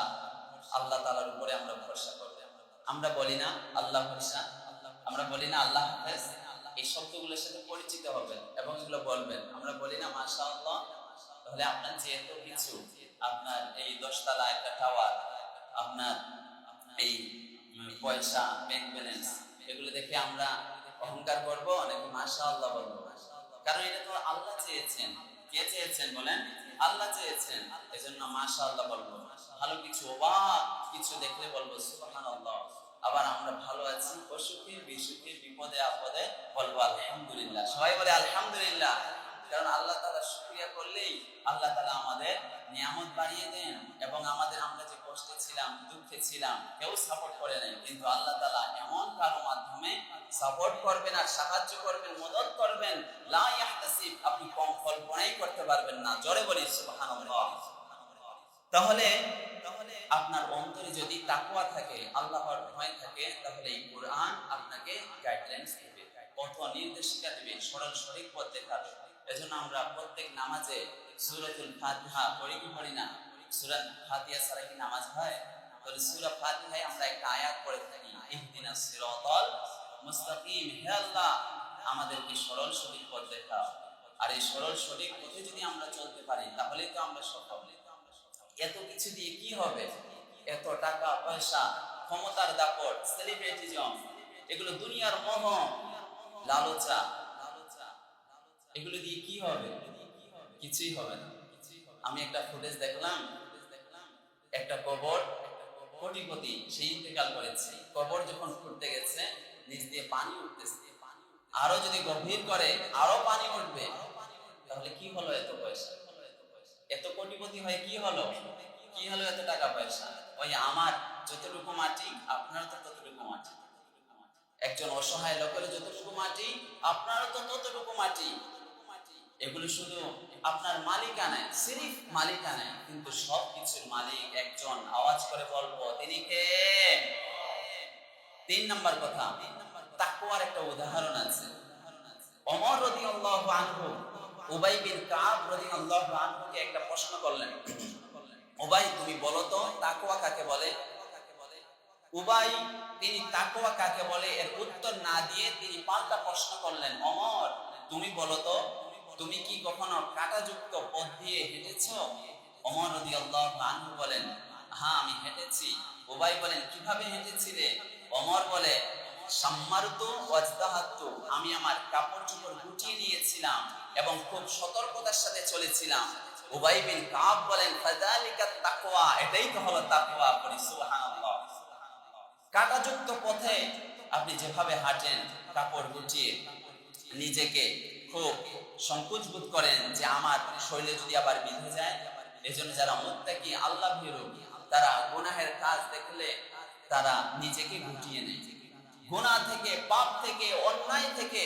আল্লাহ তাআলার উপরে আমরা ভরসা করব। আমরা বলি না আল্লাহ ভরসা, আমরা বলি না আল্লাহ হাফেজ, এই শব্দগুলোর সাথে পরিচিত হবেন এবং এগুলো বলবেন। আমরা বলি না মাশাআল্লাহ। তাহলে আপনার যে এত কিছু, আপনার এই 10 তলা একটা টাওয়ার, আপনার এই পয়সা, ব্যাংক ব্যালেন্স, এগুলো দেখে আমরা অহংকার করব নাকি মাশাআল্লাহ বলবো? কারণ এটা তো আল্লাহ চেয়েছেন। কে চেয়েছেন বলেন? আল্লাহ চেয়েছেন। এজন্য মাশাআল্লাহ বলবো। ভালো কিছু, অবাক কিছু দেখলে বলবো সুবহানাল্লাহ। আবার আমরা ভালো আছি, অসুখে বিসুখে, বিপদে আপদে বলবো আলহামদুলিল্লাহ। সবাই বলে আলহামদুলিল্লাহ। কারণ আল্লাহ তাআলা শুকরিয়া করলেই আল্লাহ তাআলা আমাদের নিয়ামত বাড়িয়ে দেন, এবং আমরা যে কষ্টে ছিলাম, দুঃখে ছিলাম, কেউ সাপোর্ট করে নাই, কিন্তু আল্লাহ তাআলা এমন কারো মাধ্যমে সাপোর্ট করবেন আর সাহায্য করবেন, মদদ করবেন, লা ইয়াহতাসিব, আপনি কম কল্পনাই করতে পারবেন না। জোরে বলি সুবহানাল্লাহ। তাহলে আপনার অন্তরে যদি তাকওয়া থাকে, আল্লাহর ভয় থাকে, তাহলে এই কোরআন আপনাকে গাইডলাইনস দেবে, পথ নির্দেশিকা দেবে, সরল সঠিক পথ দেখাবে। এজন্য আমরা প্রত্যেক নামাজে সূরাতুল ফাতিহা পড়ি কি পড়ি না? সূরা ফাতিহা ছাড়া কি নামাজ হয়? তাহলে সূরা ফাতিহায় আমরা একটা আয়াত পড়ে থাকি, ইহদিনাস সিরাতাল মুস্তাকিম, হে আল্লাহ আমাদেরকে সরল সঠিক পথ দেখাও। আর এই সরল সঠিক পথে যদি আমরা চলতে পারি তাহলেই তো আমরা সফল। এত কিছু দিয়ে কি হবে? এত টাকা পয়সা, ক্ষমতার দাপট, সেলিব্রিটিজম, এগুলো দুনিয়ার মোহ, লালসা, এগুলো দিয়ে কি হবে? কিছুই হবে না। আমি একটা ফুটেজ দেখলাম, একটা কবর, কোটিপতি সেই ইন্তেকাল করেছে, কবর যখন খুঁড়তে গেছে নিচ দিয়ে পানি উঠতেছে, আরো যদি গভীর করে আরো পানি উঠবে, তাহলে কি হলো? এত পয়সা, এত কোটিপতি হয়ে কি হলো? কি হলো এত টাকা পয়সা? ওই আমার যতটুকু মাটি আপনার তো ততটুকু মাটি, একজন অসহায় লোকের যতটুকু মাটি আপনারও তো ততটুকু মাটি। এগুলো শুধু আপনার মালিকানায়, সিরিফ মালিকানায়, কিন্তু সব কিছুর মালিক একজন। আওয়াজ করে বলবো তিনি কে? 3 নাম্বার কথা, তাকওয়ার একটা উদাহরণ আছে। ওমর রাদিয়াল্লাহু আনহু উবাই বিন কাব রাদিয়াল্লাহু আনহুকে একটা প্রশ্ন করলেন, উবাই তুমি বলো তো তাকওয়া কাকে বলে? উবাই তিনি তাকওয়া কাকে বলে এর উত্তর না দিয়ে তিনি পাল্টা প্রশ্ন করলেন, ওমর তুমি বলো তো, তুমি কি কখনো কাঁটাযুক্ত পথ দিয়ে হেঁটেছো? ওমর রাদিয়াল্লাহু আনহু বলেন, হ্যাঁ আমি হেঁটেছি। উবাই বলেন, কিভাবে হেঁটেছিলে? ওমর বলে, সাম্মারতু ওয়াজদাহাতু, আমি আমার কাপড় চোপড় গুটিয়ে নিয়েছিলাম এবং খুব সতর্কতার সাথে চলেছিলাম। উবাই বিন কাব বলেন, ফাযালিকাত তাকওয়া, এটাই তো হলো তাকওয়া। বলি সুবহানাল্লাহ। কাঁটাযুক্ত পথে আপনি যেভাবে হাঁটেন কাপড় গুটিয়ে, নিজেকে খুব সংকোচ বোধ করেন যে আমার শরীরে যদি আবার বিঁধে যায়। এজন্য যারা মুত্তাকি আল্লাহ ভীরু তারা গুনাহের কাজ দেখলে তারা নিজেকে গুটিয়ে নেয়, গুনাহ থেকে, পাপ থেকে, অন্যায় থেকে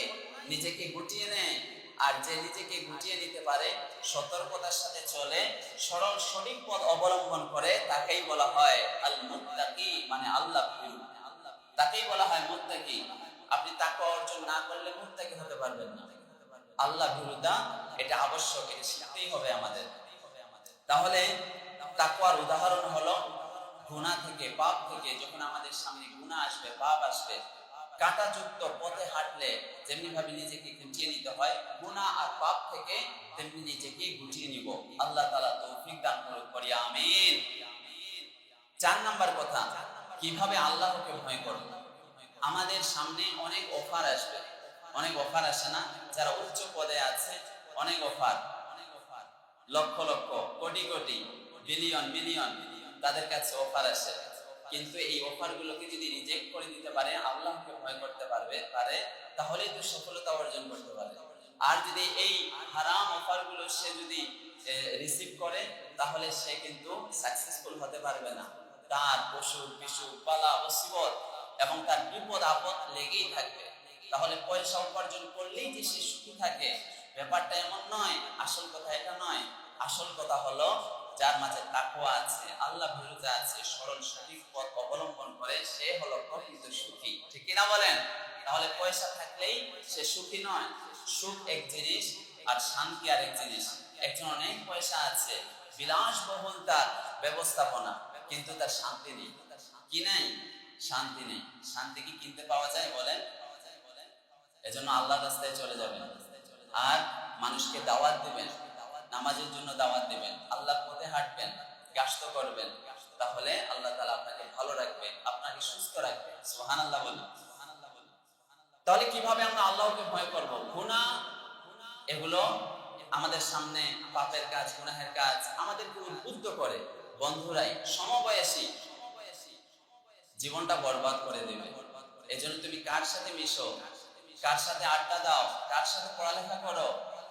নিজেকে গুটিয়ে নেয়। আর যে নিজেকে গুটিয়ে নিতে পারে, সতর্কতার সাথে চলে, সরল সঠিক পথ অবলম্বন করে, তাকেই বলা হয় আল মুত্তাকি, মানে আল্লাহ ভীরু, তাকেই বলা হয় মুত্তাকি। আপনি তাকওয়া অর্জন না করলে মুত্তাকি হতে পারবেন না। আল্লাহ ভীরুতা এটা আবশ্যক, এটা শিখতেই হবে আমাদের। তাহলে তাকওয়ার উদাহরণ হলো গুনাহ থেকে, পাপ থেকে, যখন আমাদের সামনে গুনাহ আসবে, পাপ আসবে, কাঁটাযুক্ত পথে হাঁটলে যেমনি ভাবে নিজেকে গুটিয়ে নিতে হয়, গুনাহ আর পাপ থেকে তেমনি নিজেকে গুটিয়ে নিব। আল্লাহ তাআলা তৌফিক দান করুন, করি আমিন। 4 নাম্বার কথা, কিভাবে আল্লাহকে ভয় করব। আমাদের সামনে অনেক অফার আসবে, অনেক অফার আসে না? যারা উচ্চ পদে আছে, অনেক offer, lakh lakh, crore crore, billion million তাদের কাছে অফার আসে। কিন্তু এই অফারগুলোকে যদি রিজেক্ট করে দিতে পারে, আল্লাহকে ভয় করতে পারবে পারে, তাহলেই তো সফলতা অর্জন করতে পারে। আর যদি এই হারাম অফারগুলো সে যদি রিসিভ করে, তাহলে সে কিন্তু সাকসেসফুল হতে পারবে না। তার অসুখ বিসুখ, বালা মুসিবত এবং তার বিপদ আপদ লেগেই থাকবে। তাহলে পয়সা উপার্জন করলেই যে সে সুখী থাকে, ব্যাপারটা এমন নয়। আসল কথা এটা নয়। আসল কথা হলো যার মাঝে তাকওয়া আছে, আল্লাহ ভীরুতা আছে, সরল সঠিক পথ অবলম্বন করে, সে হলো প্রকৃত সুখী। ঠিক কি না বলেন? তাহলে পয়সা থাকলেই সে সুখী নয়। সুখ এক জিনিস আর শান্তি আর এক জিনিস। একজন অনেক পয়সা আছে, বিলাসবহুল তার ব্যবস্থাপনা, কিন্তু তার শান্তি নেই। কি নাই? শান্তি নেই। শান্তি কি কিনতে পাওয়া যায় বলেন? এজন্য আল্লাহর রাস্তায় চলে যাবেন আর মানুষকে দাওয়াত দিবেন, নামাজের জন্য দাওয়াত দিবেন, আল্লাহর পথে হাঁটবেন, গাসত করবেন। তাহলে আল্লাহ তাআলা আপনাকে ভালো রাখবে, আপনাকে সুস্থ রাখবে। সুবহানাল্লাহ বলুন। তাহলে কিভাবে আমরা আল্লাহকে ভয় করব? গুনাহ এগুলো আমাদের সামনে, পাপের কাজ, গুনাহের কাজ আমাদেরকে উদ্বুদ্ধ করে। বন্ধুরাই সমবয়সী জীবনটা বরবাদ করে দেবে। এজন্য তুমি কার সাথে মিশো, কার সাথে আড্ডা দাও, কার সাথে পড়ালেখা করো,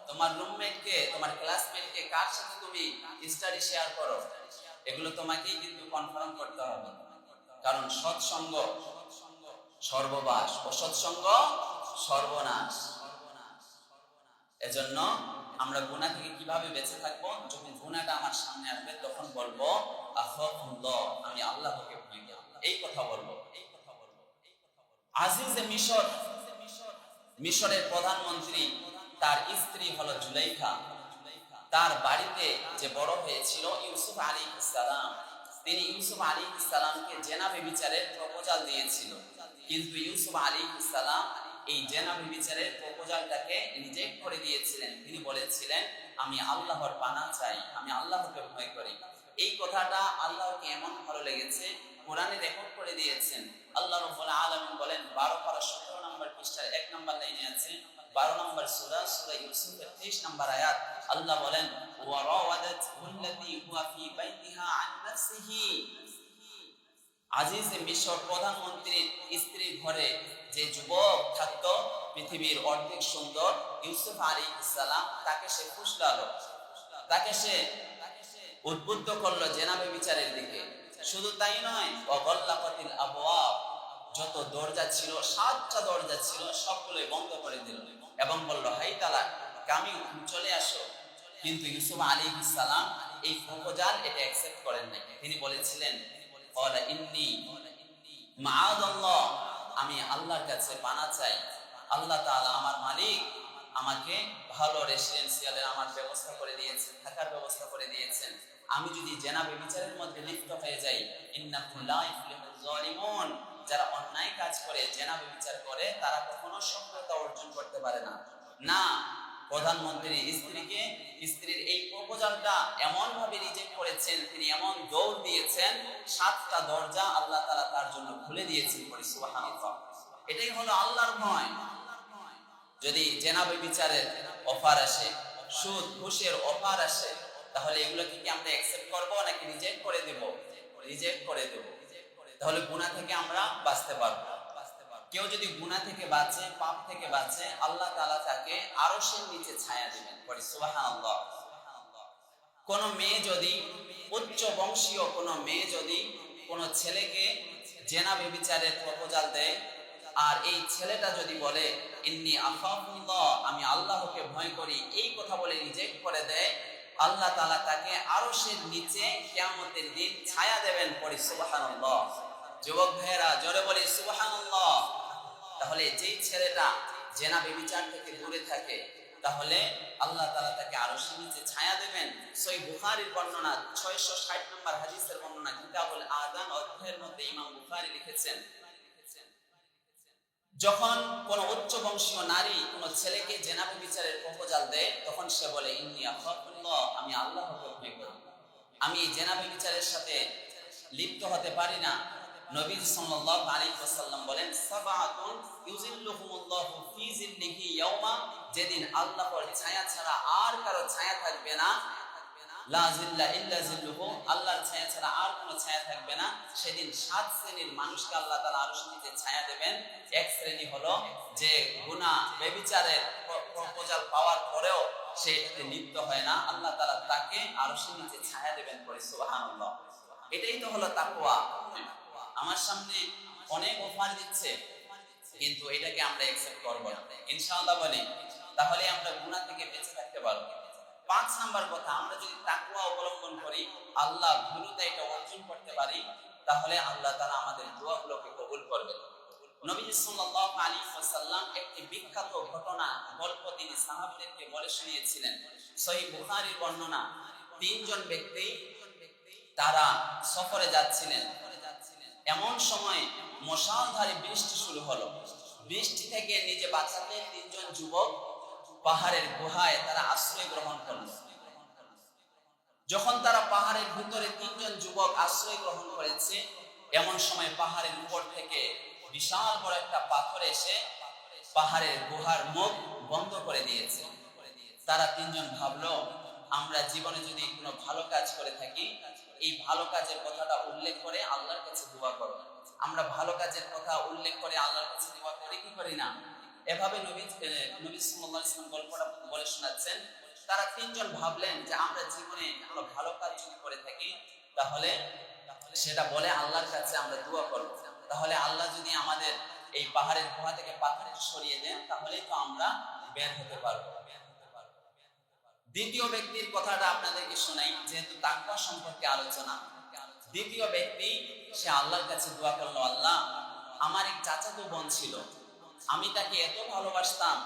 তোমার রুমমেটকে, তোমার ক্লাসমেটকে কার সাথে তুমি স্টাডি শেয়ার করো, এগুলো তোমাকেই কিন্তু কনফার্ম করতে হবে। কারণ সৎসঙ্গ সর্ববাস, অসৎসঙ্গ সর্বনাশ। এজন্য আমরা গুনাহ থেকে কিভাবে বেঁচে থাকবো? যখন গুনাহটা আমার সামনে আসবে তখন বলবো আখাফুল্লাহ, আমি আল্লাহকে ভয় করি, এই কথা বলবো। আজিজে মিশর, মিশরের প্রধানমন্ত্রী, তার স্ত্রী হলো জুলাইখা। তার বাড়িতে যে বড় হয়েছিল ইউসুফ আলাইহিস সালাম, তিনি ইউসুফ আলাইহিস সালামকে জেনা ব্যভিচারের প্রপোজাল দিয়েছিল। কিন্তু ইউসুফ আলাইহিস সালাম এই জেনা ব্যভিচারের প্রপোজালটাকে রিজেক্ট করে দিয়েছিলেন। তিনি বলেছিলেন, আমি আল্লাহর পানাহ চাই, আমি আল্লাহকে ভয় করি। এই কথাটা আল্লাহকে এমন ভালো লেগেছে, কোরআনে রেকর্ড করে দিয়েছেন। আল্লাহ রাব্বুল আলামিন বলেন 12 পারা 17 নম্বর পৃষ্ঠার 1 নম্বর লাইনে আছে, 12 নম্বর সূরা ইউসুফের 23 নম্বর আয়াত। আল্লাহ বলেন, ওয়া রাওয়াদাতহুল্লাতী হুয়া ফী বাইতিহা আন নাফসিহি। আজিজে মিশর প্রধানমন্ত্রীর স্ত্রীর ঘরে যে যুবক থাকতো, পৃথিবীর অর্ধেক সুন্দর, ইউসুফ আলাইহিস সালাম, তাকে সে ফুসলালো, তাকে সে উদ্বুদ্ধ করলো জেনা ব্যভিচারের দিকে। শুধু তাই নয়, ওয়াগাল্লাকাতিল আবওয়াব, যত দরজা ছিল, 7টা দরজা ছিল, সবগুলোই বন্ধ করে দিল এবং বলল, হাই তালাক, কামিও, তুমি চলে আসো। কিন্তু ইউসুফ আলাইহিস সালাম এই প্রপোজাল এটা অ্যাকসেপ্ট করেন নাই। তিনি বলেছিলেন, ক্বালা ইন্নী মাআদাল্লাহ, আমি আল্লাহর কাছে পানা চাই, আল্লাহ তাআলা আমার মালিক, আমাকে ভালো রেসিডেন্সিয়ালের আমার ব্যবস্থা করে দিয়েছেন, থাকার ব্যবস্থা করে দিয়েছেন। আমি যদি জেনা ব্যভিচারের মধ্যে লিপ্ত হয়ে যাই, ইন্নাহু লা ইফলিহুল যালিমুন, যারা অন্যায় কাজ করে, জেনা ব্যভিচার করে, তারা কখনো সফলতা অর্জন করতে পারে না। না, প্রধানমন্ত্রীর স্ত্রীর এই প্রপোজালটা এমন ভাবে রিজেক্ট করেছেন, তিনি এমন দৌড় দিয়েছেন, 7টা দরজা আল্লাহ তাআলা তার জন্য খুলে দিয়েছেন। বলি সুবহানাল্লাহ। এটাই হলো আল্লাহর ভয়। যদি জেনা ব্যভিচারের অফার আসে, সুদ ঘুষের অফার আসে, তাহলে এগুলোকে কি আমরা অ্যাকসেপ্ট করব নাকি রিজেক্ট করে দেব? রিজেক্ট করে দেব। তাহলে গুনাহ থেকে আমরা বাঁচতে পারবো। কেউ যদি গুনাহ থেকে বাঁচে, পাপ থেকে বাঁচে, আল্লাহ তাআলা তাকে আরশের নিচে ছায়া দিবেন। বলি সুবহানাল্লাহ। কোন মেয়ে যদি, উচ্চ বংশীয় কোন মেয়ে যদি কোন ছেলেকে জেনা ব্যভিচারের প্রপোজাল দেয়, আর এই ছেলেটা যদি বলে ইন্নী আখাফুল্লাহ, আমি আল্লাহকে ভয় করি, এই কথা বলে রিজেক্ট করে দেয়, আল্লাহ তাআলা তাকে আরশের নিচে কিয়ামতের দিন ছায়া দেবেন। পড়ি সুবহানাল্লাহ। যুবক ভাইয়েরা জোরে বলি সুবহানাল্লাহ। তাহলে যেই ছেলেটা জেনা ব্যভিচার থেকে দূরে থাকে, তাহলে আল্লাহ তাআলা তাকে আরশের নিচে ছায়া দেবেন। সহিহ বুখারীর বর্ণনা, 660 নম্বর হাদিসের বর্ণনা, কিতাবুল আযান অধ্যায়ের মধ্যে ইমাম বুখারী লিখেছেন, যখন কোন উচ্চ বংশীয় নারী কোন ছেলেকে জেনা ব্যভিচারের প্রপোজাল দেয়, তখন সে বলে ইন্নী আখাফুল্লাহ, আমি আল্লাহকে ভয় করি, আমি জেনা ব্যভিচারের সাথে লিপ্ত হতে পারি না। নবী সাল্লাল্লাহু আলাইহি ওয়াসাল্লাম বলেন, সাবাতুন ইউজিল্লুহুমুল্লাহু ফি জিল্লিহি ইয়াওমা, যেদিন আল্লাহর ছায়া ছাড়া আর কারো ছায়া থাকবে না, লা জিল্লা ইল্লা জিল্লুহু, আল্লাহর ছায়া ছাড়া আর কোনো ছায়া থাকবে না। সেদিন 7 শ্রেণীর মানুষকে আল্লাহ তাআলা আরশের নিচে ছায়া দেবেন। এক শ্রেণী হলো যে গুনাহ ব্যভিচারের প্রপোজাল পাওয়ার পরেও সে এটাতে লিপ্ত হয় না, আল্লাহ তাআলা তাকে আরশের নিচে ছায়া দেবেন। পড়ে সুবহানাল্লাহ। এটাই তো হলো তাকওয়া। আমার সামনে অনেক অফার দিচ্ছে, কিন্তু এটাকে আমরা অ্যাকসেপ্ট করব না, ইনশাআল্লাহ বলি, তাহলে আমরা গুনাহ থেকে বেঁচে থাকতে পারবো। 5 নাম্বার কথা, আমরা যদি তাকওয়া অবলম্বন করি, আল্লাহ ভীরুতা এটা অর্জন করতে পারি, তাহলে আল্লাহ তাআলা আমাদের দোয়াগুলোকে কবুল করবেন। নবী সাল্লাল্লাহু আলাইহি ওয়াসাল্লাম একটি বিখ্যাত ঘটনা, গল্প তিনি সাহাবীদেরকে বলে শুনিয়েছিলেন। সহিহ বুখারীর বর্ণনা, 3 জন ব্যক্তি তারা সফরে যাচ্ছিলেন। এমন সময় মুষলধারে বৃষ্টি শুরু হলো। বৃষ্টি থেকে নিজে বাঁচাতে 3 জন যুবক পাহাড়ের গুহায় তারা আশ্রয় গ্রহণ করল। যখন তারা পাহাড়ের ভিতরে 3 জন যুবক আশ্রয় গ্রহণ করেছে, এমন সময় পাহাড়ের উপর থেকে বিশাল বড় একটা পাথর এসে পাহাড়ের গুহার মুখ বন্ধ করে দিয়েছে। তারা 3 জন ভাবলো, আমরা জীবনে যদি কোনো ভালো কাজ করে থাকি, এই ভালো কাজের কথাটা উল্লেখ করে আল্লাহর কাছে দোয়া করব। আমরা ভালো কাজের কথা উল্লেখ করে আল্লাহর কাছে দোয়া করি কি করি না? এভাবে নবী সাল্লাল্লাহু আলাইহি ওয়াসাল্লাম গল্পটা বলে শোনাচ্ছেন। তারা 3 জন ভাবলেন যে আমরা জীবনে কোনো ভালো কাজ যদি করে থাকি, তাহলে সেটা বলে আল্লাহর কাছে আমরা দোয়া করব। তাহলে আল্লাহ যদি আমাদের এই পাহাড়ের গুহা থেকে পাথরটা সরিয়ে দেন, তাহলে তো আমরা বের হতে পারবো। দ্বিতীয় ব্যক্তির কথাটা আপনাদেরকে শোনাই, যেহেতু তাকওয়া সম্পর্কে আলোচনা। দ্বিতীয় ব্যক্তি সে আল্লাহর কাছে দোয়া করলো, আল্লাহ, আমার এক চাচাতো বোন ছিল, আমি তাকে এত ভালোবাসতাম,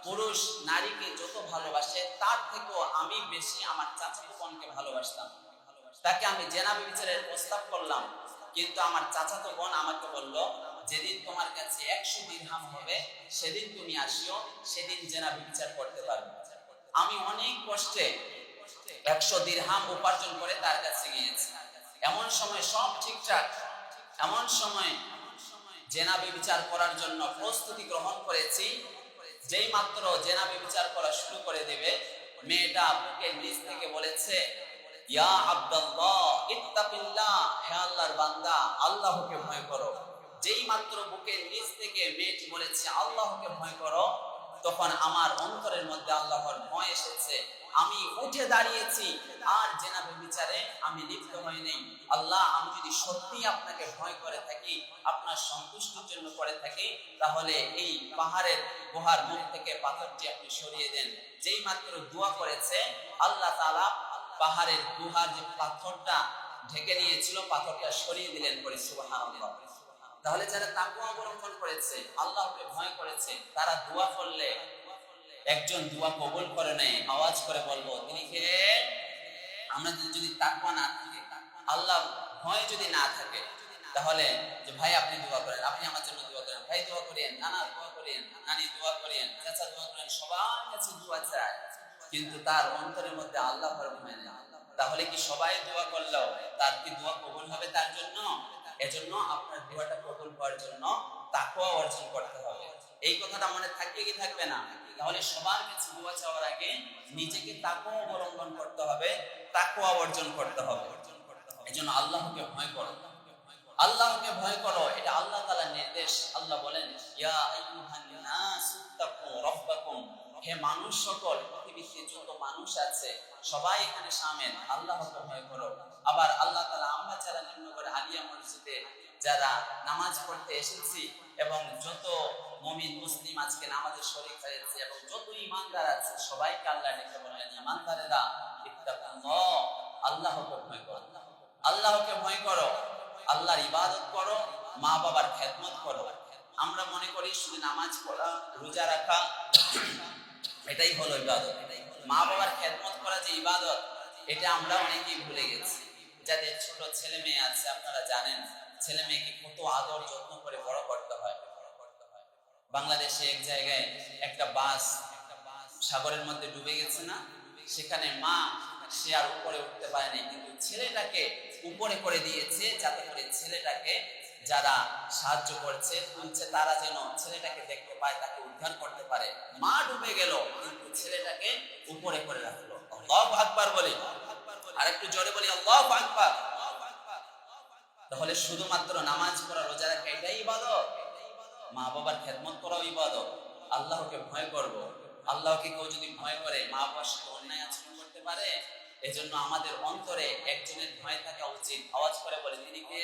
পুরুষ নারীকে যত ভালোবাসে তার থেকেও আমি বেশি আমার চাচাতো বোনকে ভালোবাসতাম। তাকে আমি জেনা ব্যভিচারের প্রস্তাব করলাম, কিন্তু আমার চাচাতো বোন আমাকে বলল, যেদিন তোমার কাছে 100 দিরহাম হবে সেদিন তুমি আসিও, সেদিন জেনা ব্যভিচার করতে পারবে। আমি অনেক কষ্টে 100 দিরহাম উপার্জন করে তার কাছে গিয়েছি। এমন সময় সব ঠিকঠাক, এমন সময় জেনা ব্যভিচার করার জন্য প্রস্তুতি গ্রহণ করেছি। যেই মাত্র জেনা ব্যভিচার করা শুরু করে দেবে, মেয়েটা বুকের নিচ থেকে বলেছে, ইয়া আব্দুল্লাহ ইত্তাকিল্লাহ, হে আল্লাহর বান্দা, আল্লাহকে ভয় করো। যেই মাত্র বুকের নিচ থেকে মেয়েটি বলেছে আল্লাহকে ভয় করো, তখন আমার অন্তরের মধ্যে আল্লাহর ভয় এসেছে, আমি উঠে দাঁড়িয়েছি, আর জেনা ব্যভিচারে আমি লিপ্ত হই নাই। আল্লাহ, আমি যদি সত্যি আপনাকে ভয় করে থাকি, আপনার সন্তুষ্টির জন্য করে থাকি, তাহলে এই পাহাড়ের গুহার মুখ থেকে পাথরটি আপনি সরিয়ে দেন। যেই মাত্র দোয়া করেছে, আল্লাহ তাআলা পাহাড়ের গুহার যে পাথরটা ঢেকে নিয়েছিল, পাথরটা সরিয়ে দিলেন। পরে সুবহানাল্লাহ। তাহলে যারা তাকওয়া অবলম্বন করেছে, আল্লাহকে ভয় করেছে, তারা দোয়া করলে একজন দোয়া কবুল করে নেয়। আওয়াজ করে বলবো, তিনি কে? আমরা যদি তাকওয়া না থাকে, আল্লাহ ভয় যদি না থাকে, তাহলে যে ভাই আপনি দোয়া করেন, আপনি আমার জন্য দোয়া করেন, ভাই দোয়া করেন, নানা দোয়া করেন, নানি দোয়া করেন, চাচা দোয়া করেন, সবার কাছে দোয়া চায়, কিন্তু তার অন্তরের মধ্যে আল্লাহর ভয় নেই, তাহলে কি সবাই দোয়া করলেও তার কি দোয়া কবুল হবে তার জন্য? এজন্য আপনার দোয়াটা কবুল হওয়ার জন্য তাকওয়া অর্জন করতে হবে। এই কথাটা মনে থাকবে কি থাকবে না? তাহলে সবার কাছে দোয়া চাওয়ার আগে নিজেকে তাকওয়া অবলম্বন করতে হবে, তাকওয়া অর্জন করতে হবে। এজন্য আল্লাহকে ভয় করো, আল্লাহকে ভয় করো, এটা আল্লাহ তাআলার নির্দেশ। আল্লাহ বলেন, ইয়া আইয়ুহান নাস তাকু রাব্বাকুম, হে মানুষ সকল, পৃথিবীতে যত মানুষ আছে সবাই এখানে শামিল, আল্লাহকে ভয় করো। আবার আল্লাহ তাআলা আমরা যারা নিম্নগড় আলিয়া মসজিদে যারা নামাজ পড়তে এসেছি এবং যত মুমিন মুসলিম আজকে নামাজে শরীক হয়েছে এবং যত ঈমানদার আছে, সবাইকে আল্লাহ ডেকে বললেন, ঈমানদারেরা ইত্তাকুল্লাহ, আল্লাহকে ভয় করো, আল্লাহকে ভয় করো, আল্লাহর ইবাদত করো, মা বাবার খেদমত করো। আমরা মনে করি শুধু নামাজ পড়া, রোজা রাখা এটাই হলো ইবাদত। মা বাবার খেদমত করা যে ইবাদত, এটা আমরা অনেকেই ভুলে গেছি। যাদের ছোট ছেলে মেয়ে আছে, আপনারা জানেন ছেলে মেয়েকে কত আদর যত্ন করে বড় করতে হয়। বাংলাদেশে এক জায়গায় একটা বাস সাগরের মধ্যে ডুবে গেছে না, সেখানে মা সে আর উপরে উঠতে পারেনি, কিন্তু ছেলেটাকে উপরে করে দিয়েছে, যাতে করে ছেলেটাকে যারা সাহায্য করছে তুলছে তারা যেন ছেলেটাকে দেখতে পায়, তাকে উদ্ধার করতে পারে। মা ডুবে গেল, কিন্তু ছেলেটাকে উপরে করে রাখলো। আল্লাহু আকবার বলি, আর একটু জোরে বলি আল্লাহু আকবার। তাহলে শুধুমাত্র নামাজ পড়া, রোজা রাখা এটাই ইবাদত? মা বাবার খেদমত করাও ইবাদত। আল্লাহকে ভয় করব, আল্লাহকে কেউ যদি ভয় করে মা বাবার সাথে অন্যায় আচরণ করতে পারে। এজন্য আমাদের অন্তরে একজনের ভয় থাকা উচিত। আওয়াজ করে বলে, তিনি কে?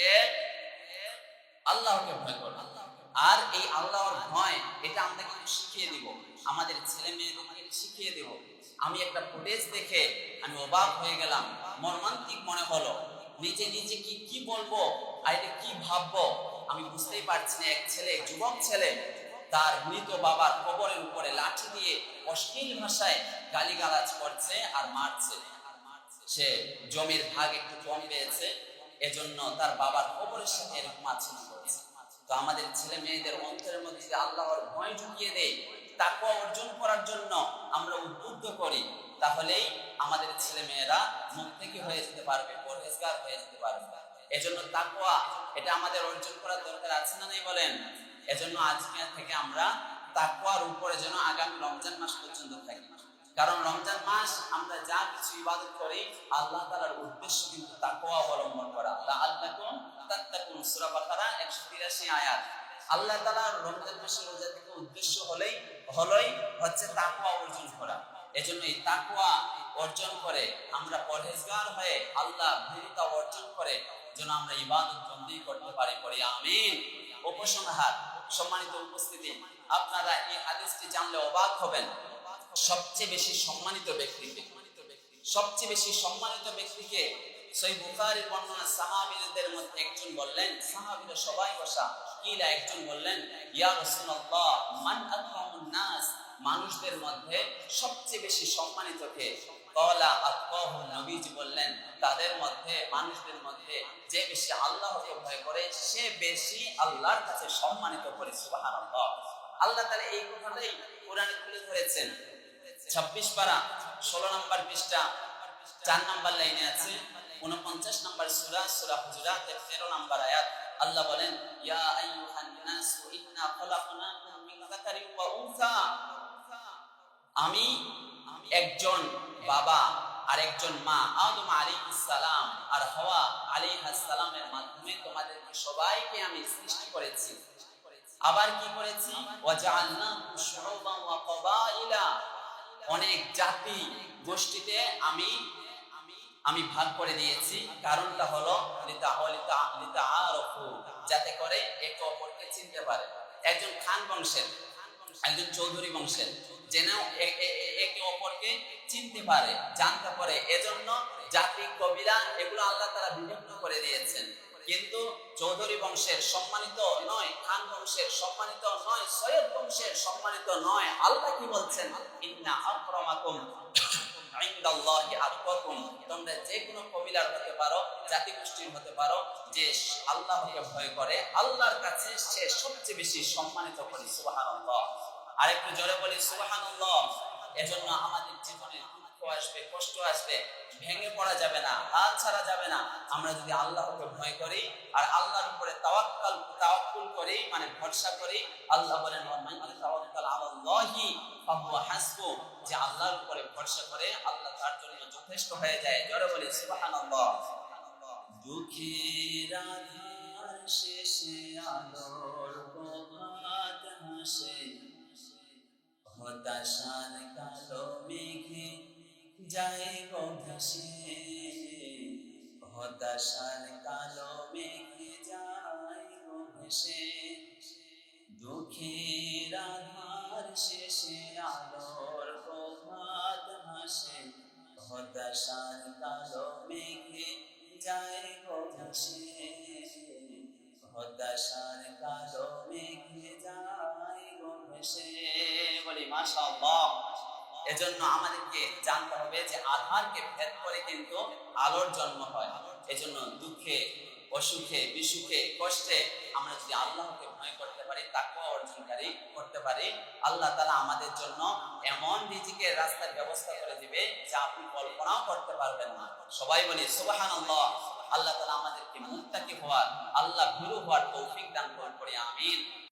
আল্লাহকে ভয় করো। আর এই আল্লাহর ভয়, এটা আমরা কিন্তু শিখিয়ে দিব, আমাদের ছেলে মেয়েদেরকে শিখিয়ে দেব। আমি একটা ফুটেজ দেখে আমি অবাক হয়ে গেলাম, মর্মান্তিক মনে হলো। নিজে নিজে কি বলবো আর এটা কি ভাববো আমি বুঝতেই পারছি না। এক ছেলে, যুবক ছেলে, তার মৃত বাবার কবরের উপরে লাঠি দিয়ে অশ্লীল ভাষায় গালিগালাজ করছে আর মারছে। সে জমির ভাগ একটু কম পেয়েছে, এজন্য তার বাবার কবরের সাথে এরকম আচরণ করেছে। তো আমাদের ছেলে মেয়েদের অন্তরের মধ্যে যদি আল্লাহর ভয় ঢুকিয়ে দেয়, তাকওয়া অর্জন করার জন্য আমরা উদ্বুদ্ধ করি, তাহলেই আমাদের ছেলে মেয়েরা মুত্তাকি হয়ে যেতে পারবে, পরহেজগার হয়ে যেতে পারবে। এজন্য তাকওয়া এটা আমাদের অর্জন করার দরকার আছে না নাই বলেন? এজন্য আজকে থেকে আমরা তাকওয়ার উপরে যেন আগামী রমজান মাস পর্যন্ত থাকি। কারণ রমজান মাস আমরা যা কিছু ইবাদত করি, আল্লাহ তাআলার উদ্দেশ্য কিন্তু তাকওয়া অবলম্বন করা। লাআল্লাকুম তাত্তাকুন, সূরা বাকারা 183 আয়াত। আল্লাহ তাআলার রমজান মাসের রোজা থেকে উদ্দেশ্য হচ্ছে তাকওয়া অর্জন করা। এজন্য এই তাকওয়া অর্জন করে আমরা পরহেজগার হয়ে আল্লাহ ভীরুতা অর্জন করে যেন আমরা ইবাদত বন্দেগী করতে পারি। পড়ি আমিন। উপসংহার, সম্মানিত উপস্থিতি, আপনারা এই হাদিসটি জানলে অবাক হবেন। সবচেয়ে বেশি সম্মানিত ব্যক্তিকে সহিহ বুখারীর বর্ণনা, সাহাবীদের মধ্যে একজন বললেন, সাহাবীরা সবাই বসা, কিলা একজন বললেন, ইয়া রাসূলুল্লাহ মান আকরামুন নাস, মানুষদের মধ্যে সবচেয়ে বেশি সম্মানিত কে? ক্বালা আতকাহু, নবীজি বললেন, তাদের মধ্যে, মানুষদের মধ্যে যে বেশি আল্লাহকে ভয় করে সে বেশি আল্লাহর কাছে সম্মানিত করে। সুবহানাল্লাহ। আল্লাহ তাআলা এই কথাটাই কোরআনে তুলে ধরেছেন। 26 পারা 16 নম্বর পৃষ্ঠা 4 নম্বর লাইনে আছে, 49 নম্বর সূরা হুজুরাতের 13 নম্বর আয়াত। আল্লাহ বলেন, ইয়া আইয়ুহান নাস ইন্না খালাকনাকুম মিন যাকারিন ওয়া উনসা, আমি একজন বাবা আর একজন মা, আদম আলাইহিস সালাম আর হাওয়া আলাইহিস সালামের মাধ্যমে তোমাদেরকে সবাইকে আমি সৃষ্টি করেছি। আবার কি করেছি? ওয়া জাআলনাকুম শুউবান ওয়া ক্বাবা, অনেক জাতি গোষ্ঠীতে আমি আমি ভাগ করে দিয়েছি। কারণটা হলো যাতে করে একে অপরকে চিনতে পারে। একজন খান বংশের, একজন চৌধুরী বংশের যেন একে অপরকে চিনতে পারে, জানতে পারে। এজন্য জাতি, কবিরা এগুলো আল্লাহ তাআলা বিভক্ত করে দিয়েছেন। কিন্তু চৌধুরী বংশের সম্মানিত নয়, খান বংশের সম্মানিত নয়, সৈয়দ বংশের সম্মানিত নয়। আল্লাহ কি বলছেন? ইন্না আকরামাকুম ইনদাল্লাহি আতকাকুম। তোমরা যে কোনো কবিলার হতে পারো, জাতি গোষ্ঠীর হতে পারো, যে আল্লাহকে ভয় করে আল্লাহর কাছে সে সবচেয়ে বেশি সম্মানিত। বলি সুবহানাল্লাহ। আরেকটু জোরে বলি সুবহানাল্লাহ। এজন্য আমাদের জীবনে দুঃখ আসবে, কষ্ট আসবে, ভেঙে পড়া যাবে না, হাল ছাড়া যাবে না। আমরা যদি আল্লাহকে ভয় করি আর আল্লাহর উপরে তাওয়াক্কুল করি, মানে ভরসা করি। আল্লাহ বলেন মান তাওয়াক্কাল আলাল্লাহি ফাহুয়া হাসবু, যে আল্লাহর উপরে ভরসা করে আল্লাহ তার জন্য যথেষ্ট হয়ে যায়। জোরে বলি সুবহানাল্লাহ। দুঃখের আধার শেষে আলোর প্রভাত হাসে, হতাশার কালো মেঘে যায় গো ভেসে, হতাশার কালো মেঘে যায় গো ভেসে। দুঃখের আধার শেষে আলোর প্রভাত হাসে, হতাশার কালো মেঘে যায় গো ভেসে, হতাশার কালো মেঘে যায় গো ভেসে। বলি মাশাআল্লাহ। এজন্য আমাদেরকে জানতে হবে যে আধারকে ভেদ করে কিন্তু আলোর জন্ম হয়। এজন্য দুঃখে, অসুখে, বিসুখে, কষ্টে আমরা যদি আল্লাহকে ভয় করতে পারি, তাকওয়া অর্জনকারী করতে পারি, আল্লাহ তাআলা আমাদের জন্য এমন রিজিকের রাস্তার ব্যবস্থা করে দিবে যা আপনি কল্পনাও করতে পারবেন না। সবাই বলি সুবহানাল্লাহ। আল্লাহ তাআলা আমাদেরকে মুত্তাকি হওয়ার, আল্লাহ ভীরু হওয়ার তৌফিক দান করুন। আমিন।